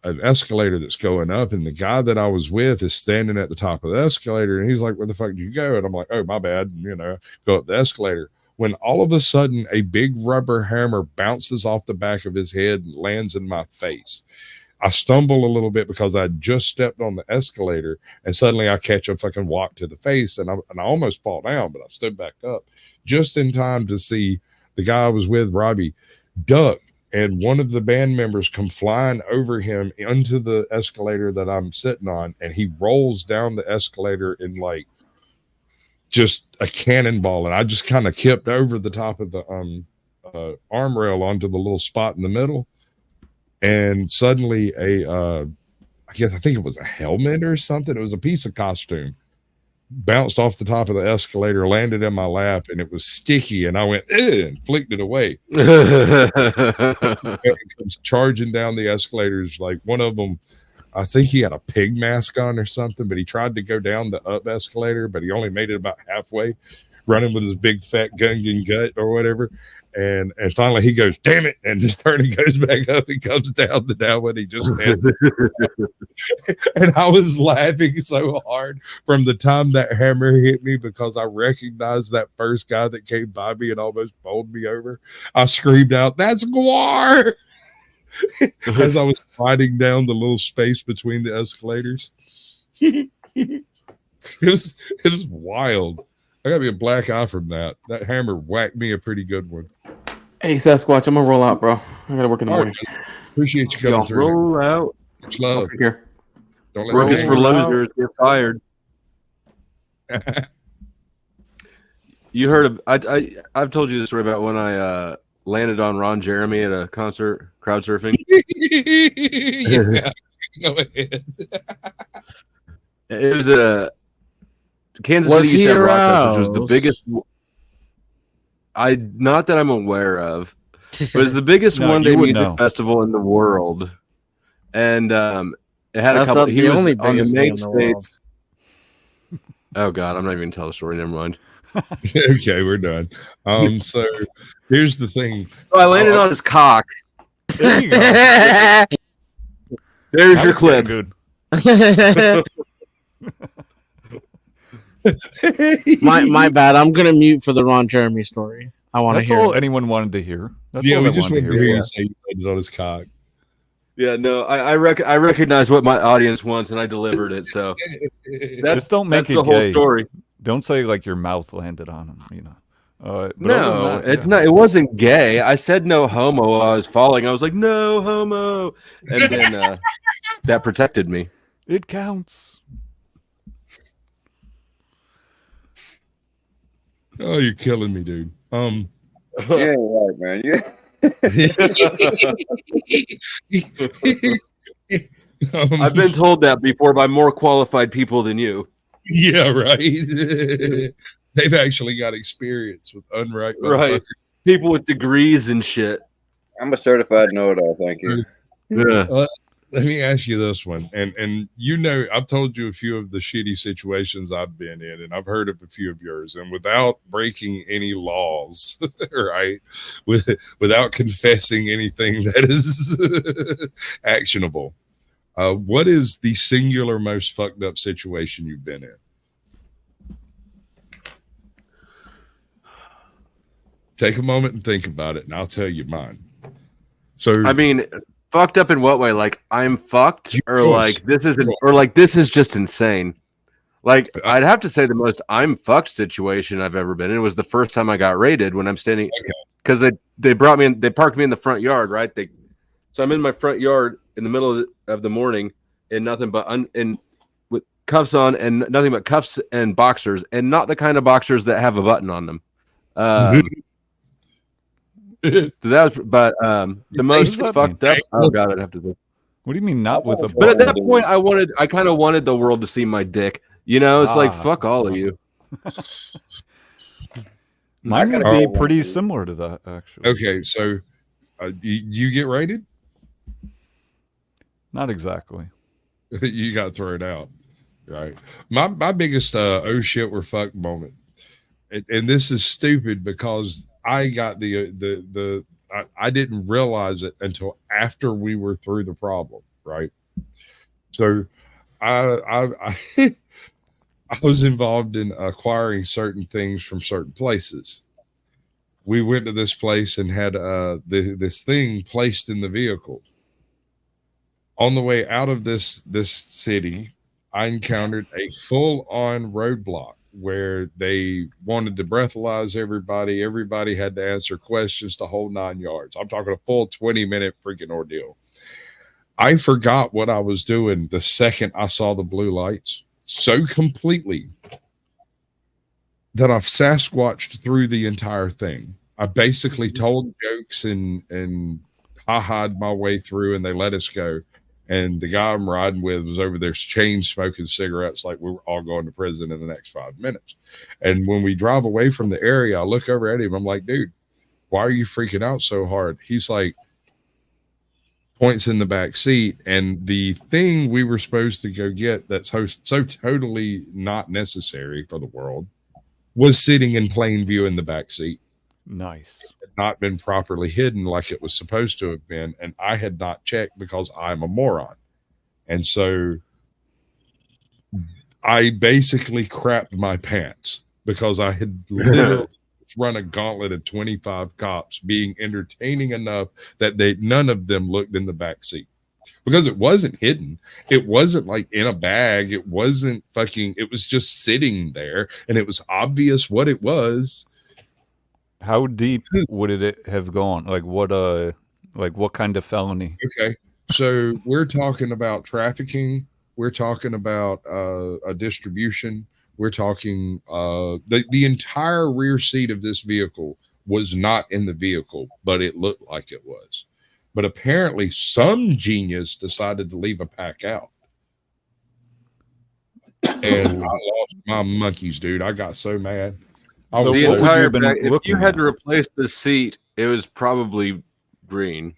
an escalator that's going up, and the guy that I was with is standing at the top of the escalator, and he's like, "Where the fuck do you go?" And I'm like, "Oh, my bad," and, go up the escalator. When all of a sudden a big rubber hammer bounces off the back of his head and lands in my face. I stumble a little bit because I just stepped on the escalator, and suddenly I catch a fucking whop to the face, and I almost fall down, but I stood back up just in time to see the guy I was with, Robbie, duck, and one of the band members come flying over him into the escalator that I'm sitting on, and he rolls down the escalator in like just a cannonball, and I just kind of kipped over the top of the arm rail onto the little spot in the middle. And suddenly I think it was a helmet or something. It was a piece of costume, bounced off the top of the escalator, landed in my lap, and it was sticky. And I went, and flicked it away. It comes charging down the escalators. Like one of them, I think he had a pig mask on or something, but he tried to go down the up escalator, but he only made it about halfway. running with his big fat Gungan gut or whatever. And finally he goes, damn it, and just turns and goes back up and comes down the downwind. He just stands and I was laughing so hard from the time that hammer hit me because I recognized that first guy that came by me and almost bowled me over. I screamed out, "That's Guar!" as I was sliding down the little space between the escalators. It was wild. I got me a black eye from that. That hammer whacked me a pretty good one. Hey, Sasquatch, I'm gonna roll out, bro. I gotta work in the morning. Appreciate you coming through. Roll out. Much love. Take care. Don't let Work me is hang for around. losers. Get fired. You heard of? I've told you the story about when I landed on Ron Jeremy at a concert, crowd surfing. Yeah. Go ahead. It was a Kansas Was City he Youth Rock Fest, which was the aroused? biggest. Not that I'm aware of, but it's the biggest No, one-day you would music know. festival in the world, and it had That's a couple. not He the was only on the biggest thing main in the stage. world. Oh God, I'm not even tell the story. Never mind. Okay, we're done. So here's the thing. So I landed on his cock. There you go. There's That your was clip. good. my bad. I'm gonna mute for the Ron Jeremy story. I want to That's hear. all it. anyone wanted to hear. That's Yeah, all we they just wanted wanted to to hear hear. you say you landed on his cock. Yeah, no, I recognize what my audience wants, and I delivered it. So Just don't make that's it the whole gay. story. Don't say like your mouth landed on him. But other than No, that, it's yeah. not. It wasn't gay. I said no homo while I was falling. I was like, no homo, and then that protected me. It counts. Oh, you're killing me, dude. Yeah, right, man. Yeah. I've been told that before by more qualified people than you. Yeah, right. They've actually got experience with unright Right. People with degrees and shit. I'm a certified know-it-all. Thank you. Yeah. Let me ask you this one, and I've told you a few of the shitty situations I've been in, and I've heard of a few of yours, and without breaking any laws, right? Without confessing anything that is actionable. What is the singular most fucked up situation you've been in? Take a moment and think about it, and I'll tell you mine. So, I mean, fucked up in what way? Like I'm fucked, or Choice. like this isn't, or like this is just insane. Like I'd have to say the most I'm fucked situation I've ever been in was the first time I got raided when I'm standing because they brought me in, they parked me in the front yard, right? So I'm in my front yard in the middle of the morning in nothing but with cuffs on and nothing but cuffs and boxers, and not the kind of boxers that have a button on them. So that was, but the most that fucked mean? up. Oh God, I'd have to think. What do you mean not with a But at button? that point, I kind of wanted the world to see my dick. It's like fuck all of you. Mine would gotta be go pretty one. similar to that, actually. okay, so you get raided? Not exactly. You got thrown out, right? My biggest oh shit we're fucked moment, and this is stupid because I got I didn't realize it until after we were through the problem, right? So I I was involved in acquiring certain things from certain places. We went to this place and had this thing placed in the vehicle. On the way out of this city, I encountered a full-on roadblock where they wanted to breathalyze everybody. Everybody had to answer questions, the whole 9 yards. I'm talking a full 20-minute freaking ordeal. I forgot what I was doing the second I saw the blue lights so completely that I've Sasquatched through the entire thing. I basically told jokes and ha-ha'd my way through, and they let us go. And the guy I'm riding with was over there chain smoking cigarettes like we were all going to prison in the next 5 minutes. And when we drive away from the area, I look over at him. I'm like, dude, why are you freaking out so hard? He's like, points in the back seat. And the thing we were supposed to go get that's so totally not necessary for the world was sitting in plain view in the back seat. Nice. Had not been properly hidden like it was supposed to have been, and I had not checked because I'm a moron. And so I basically crapped my pants because I had literally run a gauntlet of 25 cops being entertaining enough that none of them looked in the back seat. Because it wasn't hidden. It wasn't like in a bag. It wasn't fucking, it was just sitting there and it was obvious what it was. How deep would it have gone? Like what kind of felony? Okay. So we're talking about trafficking. We're talking about a distribution. We're talking the entire rear seat of this vehicle was not in the vehicle, but it looked like it was. But apparently some genius decided to leave a pack out. And I lost my monkeys, dude. I got so mad. So the what would you entire have been bag, if you looking had to at? replace the seat, it was probably green.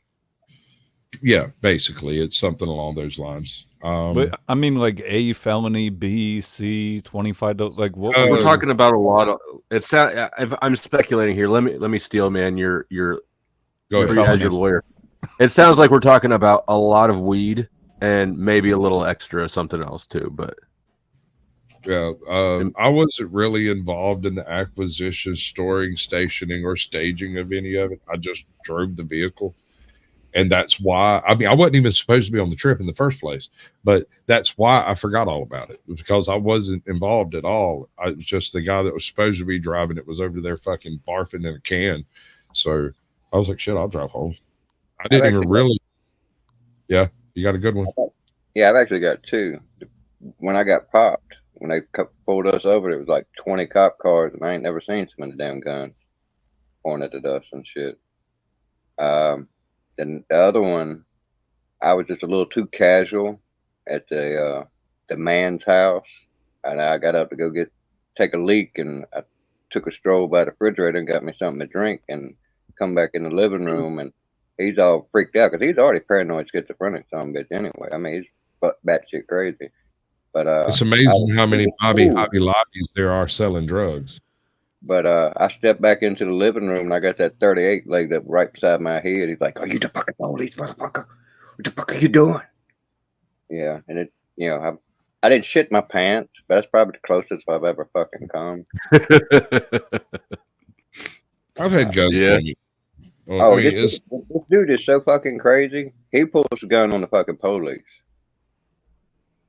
Yeah, basically, it's something along those lines. But I mean, like A felony, B, C, 25. Like what? We're talking about a lot of. It's. If I'm speculating here, let me steal, man. Your go ahead. as your lawyer. It sounds like we're talking about a lot of weed and maybe a little extra something else too. But yeah, I wasn't really involved in the acquisition, storing, stationing, or staging of any of it. I just drove the vehicle. And that's why, I mean, I wasn't even supposed to be on the trip in the first place, but that's why I forgot all about it, because I wasn't involved at all. I was just the guy that was supposed to be driving it was over there fucking barfing in a can. So I was like, shit, I'll drive home. I didn't even really. Yeah, you got a good one. Yeah, I've actually got two. When I got popped, when they pulled us over, it was like 20 cop cars, and I ain't never seen so many damn guns pointed at us and shit. Then the other one, I was just a little too casual at the man's house, and I got up to go take a leak, and I took a stroll by the refrigerator and got me something to drink, and come back in the living room, and he's all freaked out because he's already paranoid schizophrenic, son of a bitch anyway. I mean, he's batshit crazy. But it's amazing how many Hobby Lobbies there are selling drugs. But I stepped back into the living room, and I got that 38 laid up right beside my head. He's like, "Are you the fucking police, motherfucker? What the fuck are you doing?" Yeah, and it, you know, I didn't shit my pants, but that's probably the closest I've ever fucking come. I've had guns on me. Oh, I mean, this dude is so fucking crazy. He pulls a gun on the fucking police.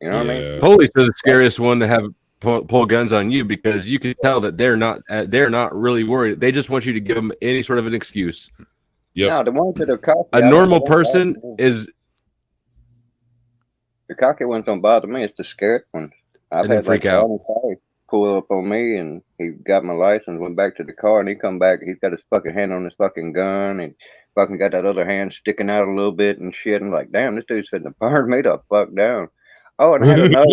You know what I mean? Police are the scariest one to have pull guns on you, because you can tell that they're not really worried. They just want you to give them any sort of an excuse. Yep. No, the ones that are cocky. A normal person is. The cocky ones don't bother me. It's the scared ones. I've had freak out. Pull up on me, and he got my license, went back to the car, and he come back. He's got his fucking hand on his fucking gun, and fucking got that other hand sticking out a little bit and shit. And like, damn, this dude's fitting to burn me the fuck down. Oh, and I had another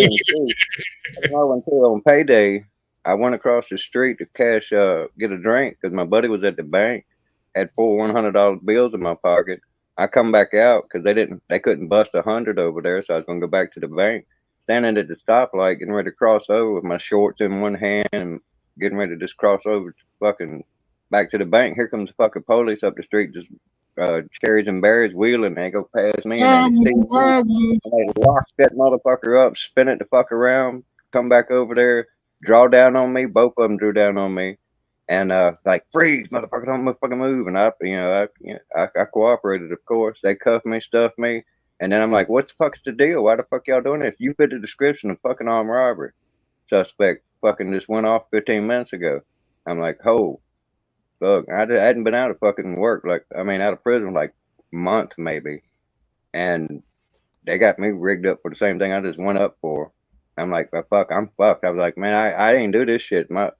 one too. On payday, I went across the street to get a drink because my buddy was at the bank, had 4 $100 bills in my pocket. I come back out because they couldn't bust 100 over there, so I was gonna go back to the bank. Standing at the stoplight, getting ready to cross over with my shorts in one hand and getting ready to just cross over to fucking back to the bank. Here comes the fucking police up the street, just cherries and berries wheeling. They go past me, and they lock that motherfucker up, spin it the fuck around, come back over there, draw down on me. Both of them drew down on me, and like, freeze, motherfucker, don't fucking move. And I cooperated, of course. They cuffed me, stuffed me. And then I'm like, what the fuck's the deal? Why the fuck y'all doing this? You fit the description of fucking armed robbery. Suspect fucking just went off 15 minutes ago. I'm like, oh, fuck. I hadn't been out of fucking work, out of prison, like a month maybe. And they got me rigged up for the same thing I just went up for. I'm like, well, fuck, I'm fucked. I was like, man, I didn't do this shit. My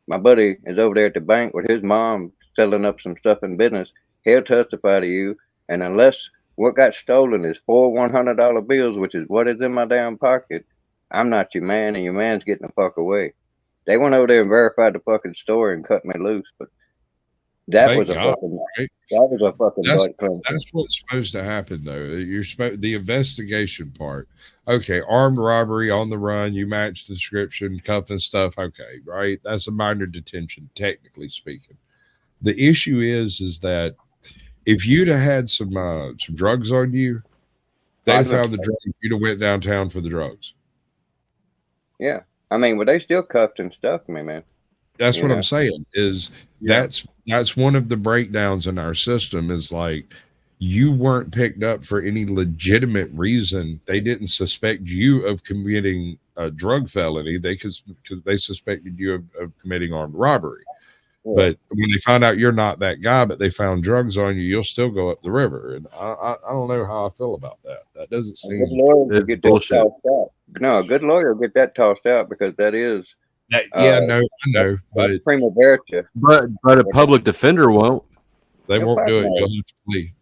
buddy is over there at the bank with his mom selling up some stuff in business. He'll testify to you. And unless what got stolen is 4 $100 bills, which is what is in my damn pocket, I'm not your man, and your man's getting the fuck away. They went over there and verified the fucking story and cut me loose, but That Thank was a God, fucking right? that was a fucking That's butt cleanser. that's what's supposed to happen, though. The investigation part. Okay, armed robbery on the run. You match the description, cuffing stuff. Okay, right. That's a minor detention, technically speaking. The issue is that if you'd have had some drugs on you, they'd have found the drugs. You'd have went downtown for the drugs. Yeah, I mean, but they still cuffed and stuffed me, man. That's what I'm saying. That's one of the breakdowns in our system. Is like you weren't picked up for any legitimate reason. They didn't suspect you of committing a drug felony. They suspected you of committing armed robbery. Yeah. But when they find out you're not that guy, but they found drugs on you, you'll still go up the river. And I don't know how I feel about that. That doesn't seem get bullshit. No, a good lawyer will get that tossed out because that is. I know, but prima versa. But a public defender won't. They won't do it. You'll have to flee.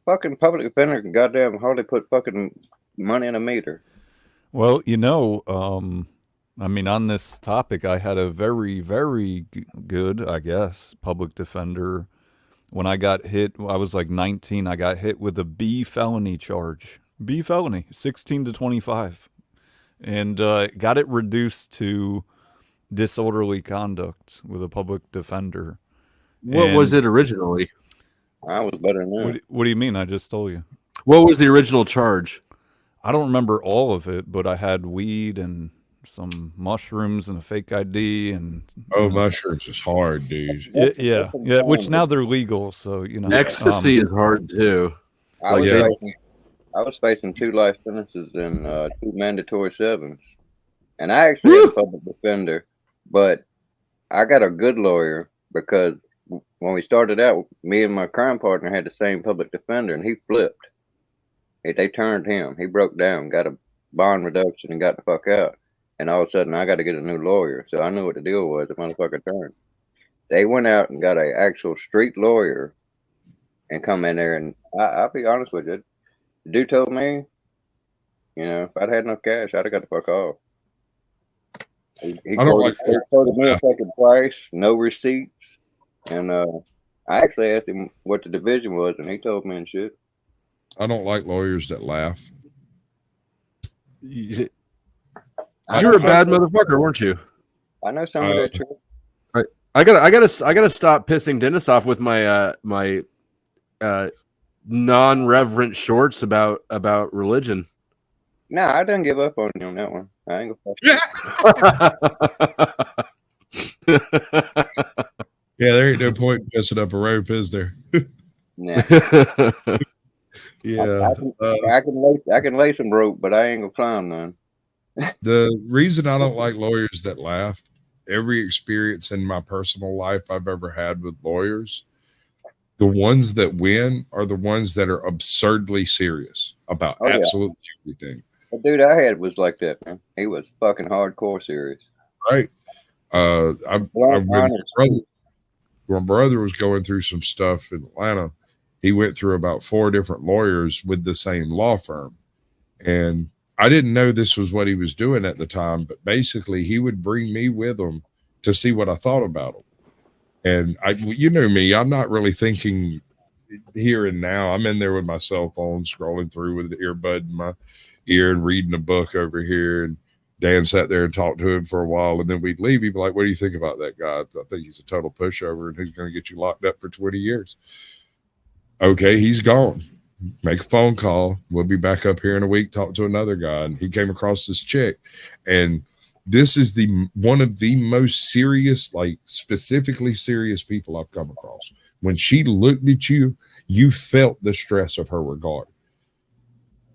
Fucking public defender can goddamn hardly put fucking money in a meter. Well, I mean, on this topic, I had a very, very good, I guess, public defender. When I got hit, I was like 19. I got hit with a B felony charge. B felony, 16 to 25. And got it reduced to disorderly conduct with a public defender. What was it originally? I was better than that. What do you mean? I just told you. What was the original charge? I don't remember all of it, but I had weed and some mushrooms and a fake ID and mushrooms is hard, dude. Yeah, which now they're legal, so ecstasy is hard too. I was facing 2 life sentences and 2 mandatory 7s, and I actually had a public defender, but I got a good lawyer because when we started out, me and my crime partner had the same public defender, and he flipped. They turned him. He broke down, got a bond reduction, and got the fuck out. And all of a sudden, I got to get a new lawyer. So I knew what the deal was. The motherfucker turned. They went out and got an actual street lawyer and come in there. And I'll be honest with you. The dude told me, if I'd had enough cash, I'd have got the fuck off. He quoted me a fucking price, no receipts. And I actually asked him what the division was, and he told me and shit. I don't like lawyers that laugh. You were a bad motherfucker, weren't you? I know some of that true. Right. I gotta stop pissing Dennis off with my non-reverent shorts about religion. No, I didn't give up on you on that one. I ain't gonna Yeah, there ain't no point in pissing up a rope, is there? Nah. Yeah. I can lay some rope, but I ain't gonna climb none. The reason I don't like lawyers that laugh, every experience in my personal life I've ever had with lawyers, the ones that win are the ones that are absurdly serious about absolutely everything. The dude I had was like that, man. He was fucking hardcore serious. Right. My brother was going through some stuff in Atlanta. He went through about 4 different lawyers with the same law firm. And I didn't know this was what he was doing at the time, but basically he would bring me with him to see what I thought about him. And you know me, I'm not really thinking here and now. I'm in there with my cell phone, scrolling through with the earbud in my ear and reading a book over here. And Dan sat there and talked to him for a while, and then we'd leave. He'd be like, "What do you think about that guy? I think he's a total pushover, and he's going to get you locked up for 20 years." Okay, he's gone. Make a phone call. We'll be back up here in a week, talk to another guy. And he came across this chick. And this is one of the most serious, like specifically serious people I've come across. When she looked at you, you felt the stress of her regard.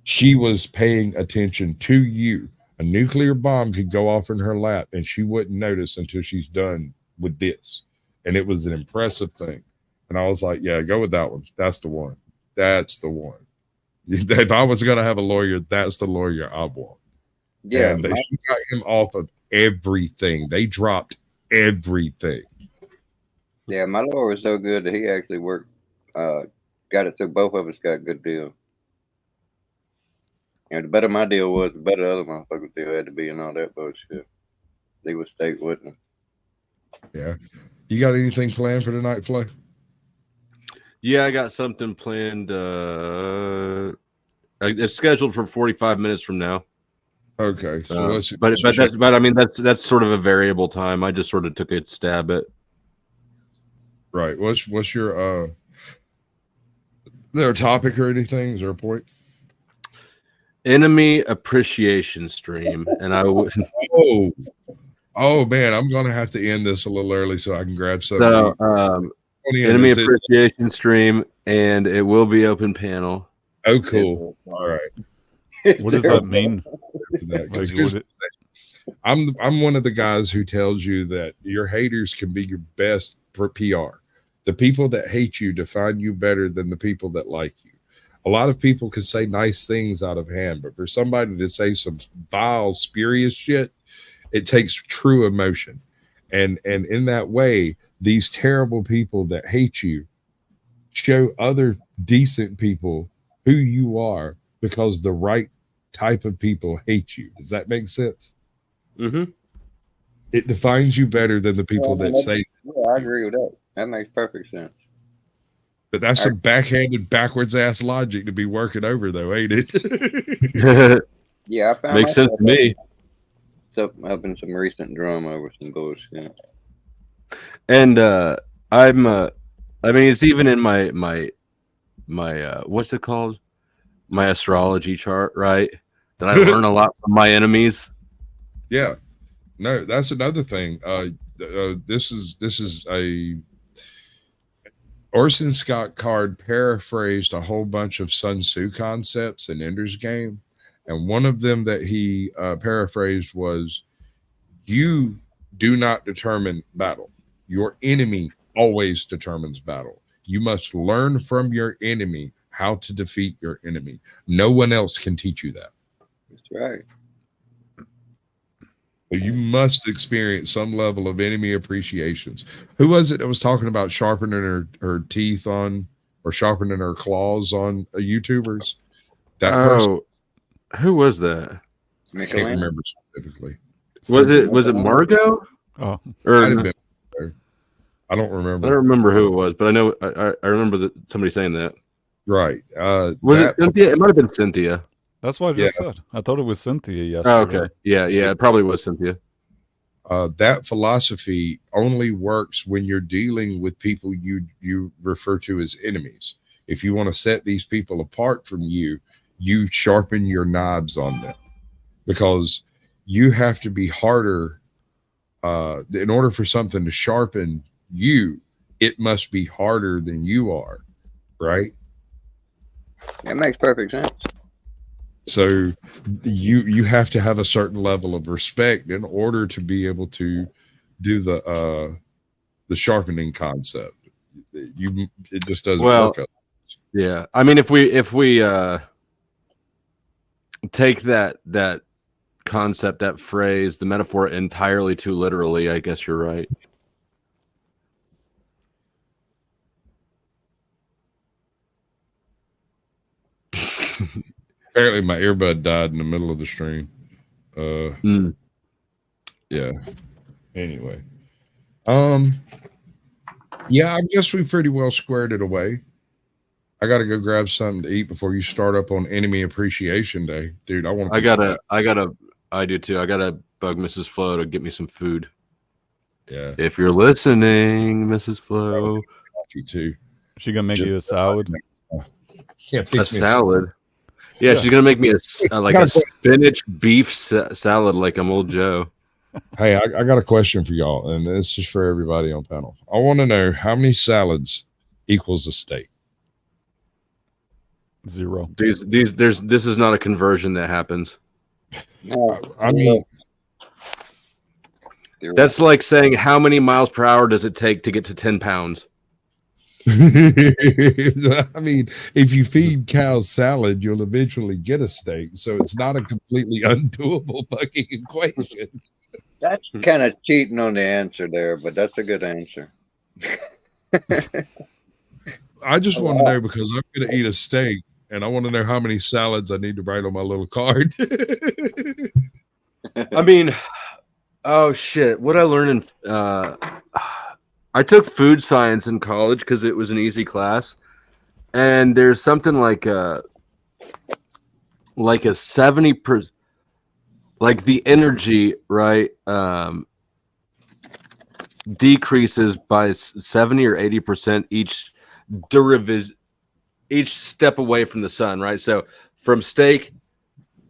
She was paying attention to you. A nuclear bomb could go off in her lap and she wouldn't notice until she's done with this. And it was an impressive thing. And I was like, yeah, go with that one. That's the one. That's the one. If I was going to have a lawyer, that's the lawyer I want. Yeah. And she got him off of everything. They dropped everything. Yeah, my lawyer was so good that he actually worked, got it so both of us got a good deal. And the better my deal was, the better the other motherfucker's deal had to be and all that bullshit. They would stay with me. Yeah. You got anything planned for tonight, Flo? Yeah, I got something planned. It's scheduled for 45 minutes from now. Okay, so let's. But I mean that's sort of a variable time. I just sort of took a stab at. Right. What's your is there a topic or anything? Is there a point? Enemy appreciation stream, and I would. Oh man, I'm gonna have to end this a little early so I can grab some. So, enemy appreciation stream, and it will be open panel. Oh, cool. All right. What does that mean? I'm one of the guys who tells you that your haters can be your best for PR. The people that hate you define you better than the people that like you. A lot of people can say nice things out of hand, but for somebody to say some vile, spurious shit, it takes true emotion. And in that way, these terrible people that hate you show other decent people who you are, because the right type of people hate you. Does that make sense? Mm-hmm. It defines you better than the people that say. Yeah, I agree with that. That makes perfect sense. But that's some backhanded, backwards ass logic to be working over, though, ain't it? Yeah, I found makes sense to me. Up in some recent drama over some bullshit. And I mean, it's even in my what's it called? My astrology chart, right? That I learn a lot from my enemies. Yeah. No, that's another thing. This is a Orson Scott Card paraphrased a whole bunch of Sun Tzu concepts in Ender's Game. And one of them that he paraphrased was, you do not determine battle. Your enemy always determines battle. You must learn from your enemy how to defeat your enemy. No one else can teach you that. That's right. You must experience some level of enemy appreciations. Who was it that was talking about sharpening her teeth on, or sharpening her claws on YouTubers? That person. Who was that? I can't remember specifically. Was it Margot? Oh, might have been. I don't remember. I don't remember who it was, but I know I remember somebody saying that. Right. Was it Cynthia? It might have been Cynthia. That's what I just said. I thought it was Cynthia yesterday. Oh, okay. Yeah, it probably was Cynthia. That philosophy only works when you're dealing with people you refer to as enemies. If you want to set these people apart from you, you sharpen your knobs on them, because you have to be harder. In order for something to sharpen you, it must be harder than you are, right? That makes perfect sense. So you have to have a certain level of respect in order to be able to do the sharpening concept. It just doesn't work. Yeah, I mean, if we take that concept, that phrase, the metaphor entirely too literally, I guess you're right. Apparently my earbud died in the middle of the stream. Yeah. Anyway. Yeah, I guess we pretty well squared it away. I gotta go grab something to eat before you start up on Enemy Appreciation Day. Dude, I want to I do too. I gotta bug Mrs. Flo to get me some food. Yeah. If you're listening, Mrs. Flo. Coffee too. She gonna make you a salad? Yeah, a salad. Yeah, she's gonna make me a spinach beef salad like I'm old Joe. Hey, I got a question for y'all, and this is for everybody on panel. I want to know how many salads equals a steak. 0. This is not a conversion that happens. I mean, that's like saying how many miles per hour does it take to get to 10 pounds? I mean, if you feed cows salad, you'll eventually get a steak. So it's not a completely undoable fucking equation. That's kind of cheating on the answer there, but that's a good answer. I just want to know, because I'm going to eat a steak, and I want to know how many salads I need to write on my little card. I mean, oh shit! What I learned in, I took food science in college because it was an easy class, and there's something like a 70%, like the energy, right, decreases by 70 or 80% each step away from the sun, right? So from steak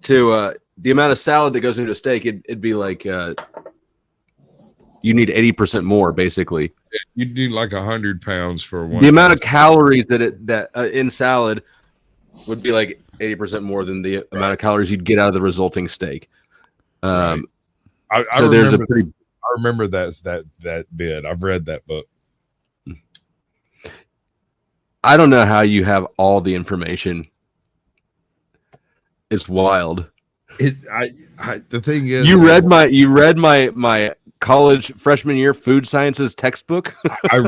to the amount of salad that goes into a steak, it'd be like you need 80% more, basically. You'd need like 100 pounds for one. The amount of calories that in salad would be like 80% more than the amount of calories you'd get out of the resulting steak. Right. I So there's a pretty. I remember that bit. I've read that book. I don't know how you have all the information. It's wild. The thing is, you read my college freshman year food sciences textbook. I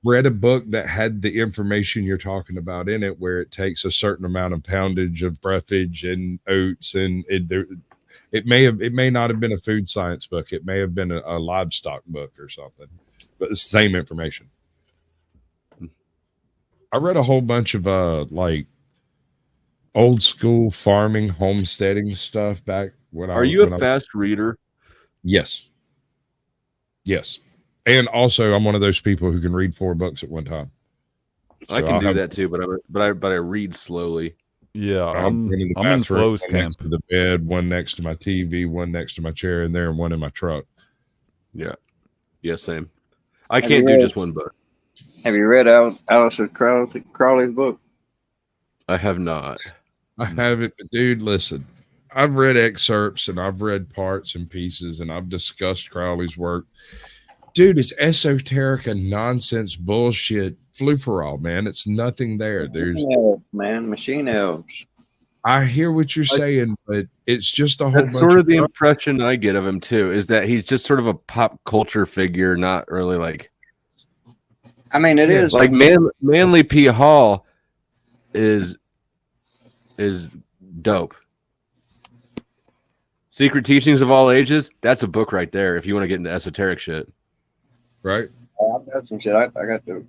read a book that had the information you're talking about in it, where it takes a certain amount of poundage of roughage and oats, and it may not have been a food science book. It may have been a livestock book or something, but it's the same information. I read a whole bunch of like old school farming, homesteading stuff back when Are you a fast reader? Yes. Yes. And also I'm one of those people who can read 4 books at one time. So I can do that too, but I read slowly. Yeah, I'm in Flo's camp. Next to the bed, one next to my TV, one next to my chair in there, and one in my truck. Yeah. Yeah, same. I can't do just one book. Have you read Alistair Crowley's book? I have not. I haven't, but dude, listen. I've read excerpts and I've read parts and pieces and I've discussed Crowley's work. Dude, it's esoteric and nonsense bullshit. Flu for all, man. It's nothing there. There's machine elves. I hear what you're saying, but it's just a whole That's bunch sort of the stuff. impression I get of him too, is that he's just sort of a pop culture figure, not really like. I mean, it is like Manly P. Hall is dope. Secret Teachings of All Ages. That's a book right there. If you want to get into esoteric shit, right? I've got some shit. I got the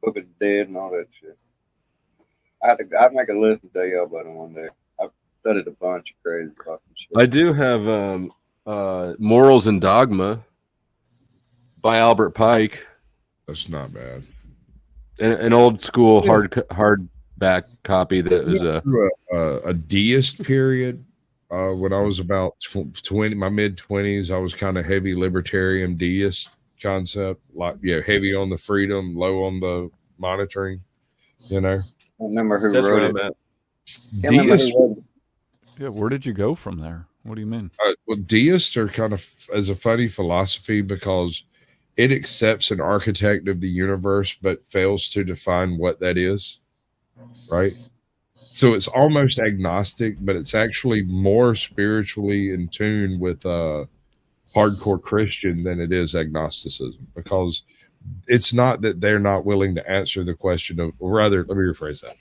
Book of the Dead and all that shit. I'd make a list and tell y'all about it one day. I've studied a bunch of crazy fucking shit. I do have Morals and Dogma by Albert Pike. That's not bad. An old school hardback copy that was a deist period. When I was about 20, my mid-20s, I was kind of heavy libertarian deist concept, like heavy on the freedom, low on the monitoring. You know, I remember who wrote it. Deist. Yeah, where did you go from there? What do you mean? Well, deists are kind of as a funny philosophy because it accepts an architect of the universe, but fails to define what that is. Right. So it's almost agnostic, but it's actually more spiritually in tune with hardcore Christian than it is agnosticism, because it's not that they're not willing to answer the question of, or rather, let me rephrase that.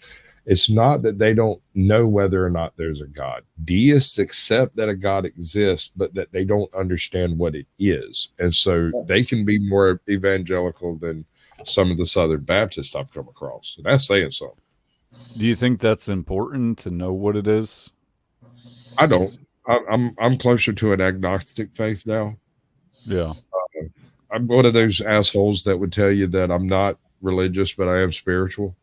It's not that they don't know whether or not there's a God. Deists accept that a God exists, but that they don't understand what it is. And so they can be more evangelical than some of the Southern Baptists I've come across. And that's saying something. Do you think that's important to know what it is? I don't. I'm closer to an agnostic faith now. Yeah. I'm one of those assholes that would tell you that I'm not religious, but I am spiritual.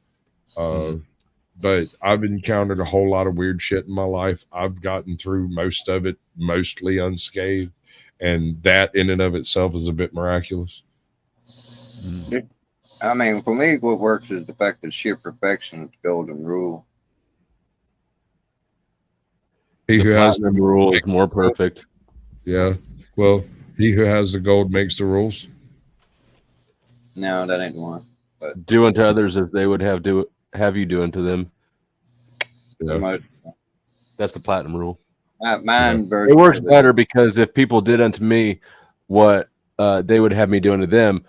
But I've encountered a whole lot of weird shit in my life. I've gotten through most of it, mostly unscathed. And that in and of itself is a bit miraculous. I mean, for me, what works is the fact that sheer perfection is the golden rule. He who has the rule is more perfect. Yeah. Well, he who has the gold makes the rules. No, that ain't one. But do unto others as they would have you do unto them. Yeah. That's the platinum rule. Mine it works better because if people did unto me what they would have me do unto them,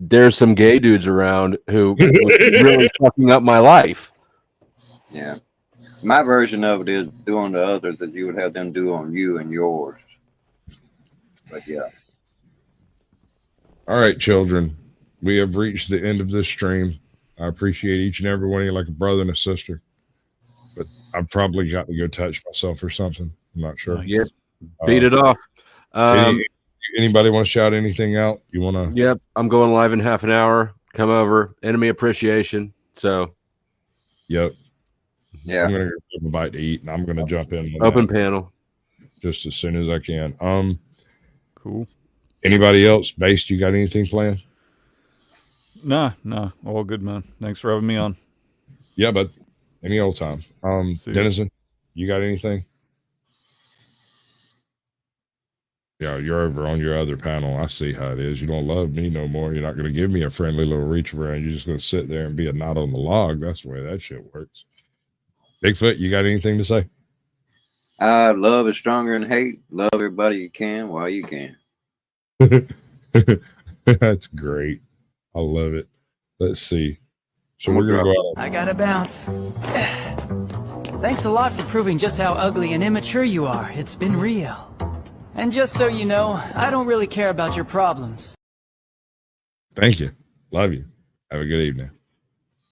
there's some gay dudes around who was really fucking up my life. Yeah. My version of it is do unto others as you would have them do on you and yours. But yeah. All right, children. we have reached the end of this stream. I appreciate each and every one of you like a brother and a sister. But I've probably got to go touch myself or something. I'm not sure. Yep. Beat it off. Anybody want to shout anything out? You want to? Yep. I'm going live in half an hour. Come over. Enemy appreciation. So. Yep. Yeah. I'm going to go have a bite to eat, and I'm going to jump in. Open panel. Just as soon as I can. Cool. Anybody else? Based, you got anything planned? Nah, all good, man. Thanks for having me on. Yeah, but any old time. Denizen, you got anything? Yeah, you're over on your other panel. I see how it is. You don't love me no more. You're not going to give me a friendly little reach around. You're just going to sit there and be a knot on the log. That's the way that shit works. Bigfoot, you got anything to say? Love is stronger than hate. Love everybody you can while you can. That's great. I love it. Let's see. So we're gonna go out. I gotta bounce. Thanks a lot for proving just how ugly and immature you are. It's been real. And just so you know, I don't really care about your problems. Thank you. Love you. Have a good evening.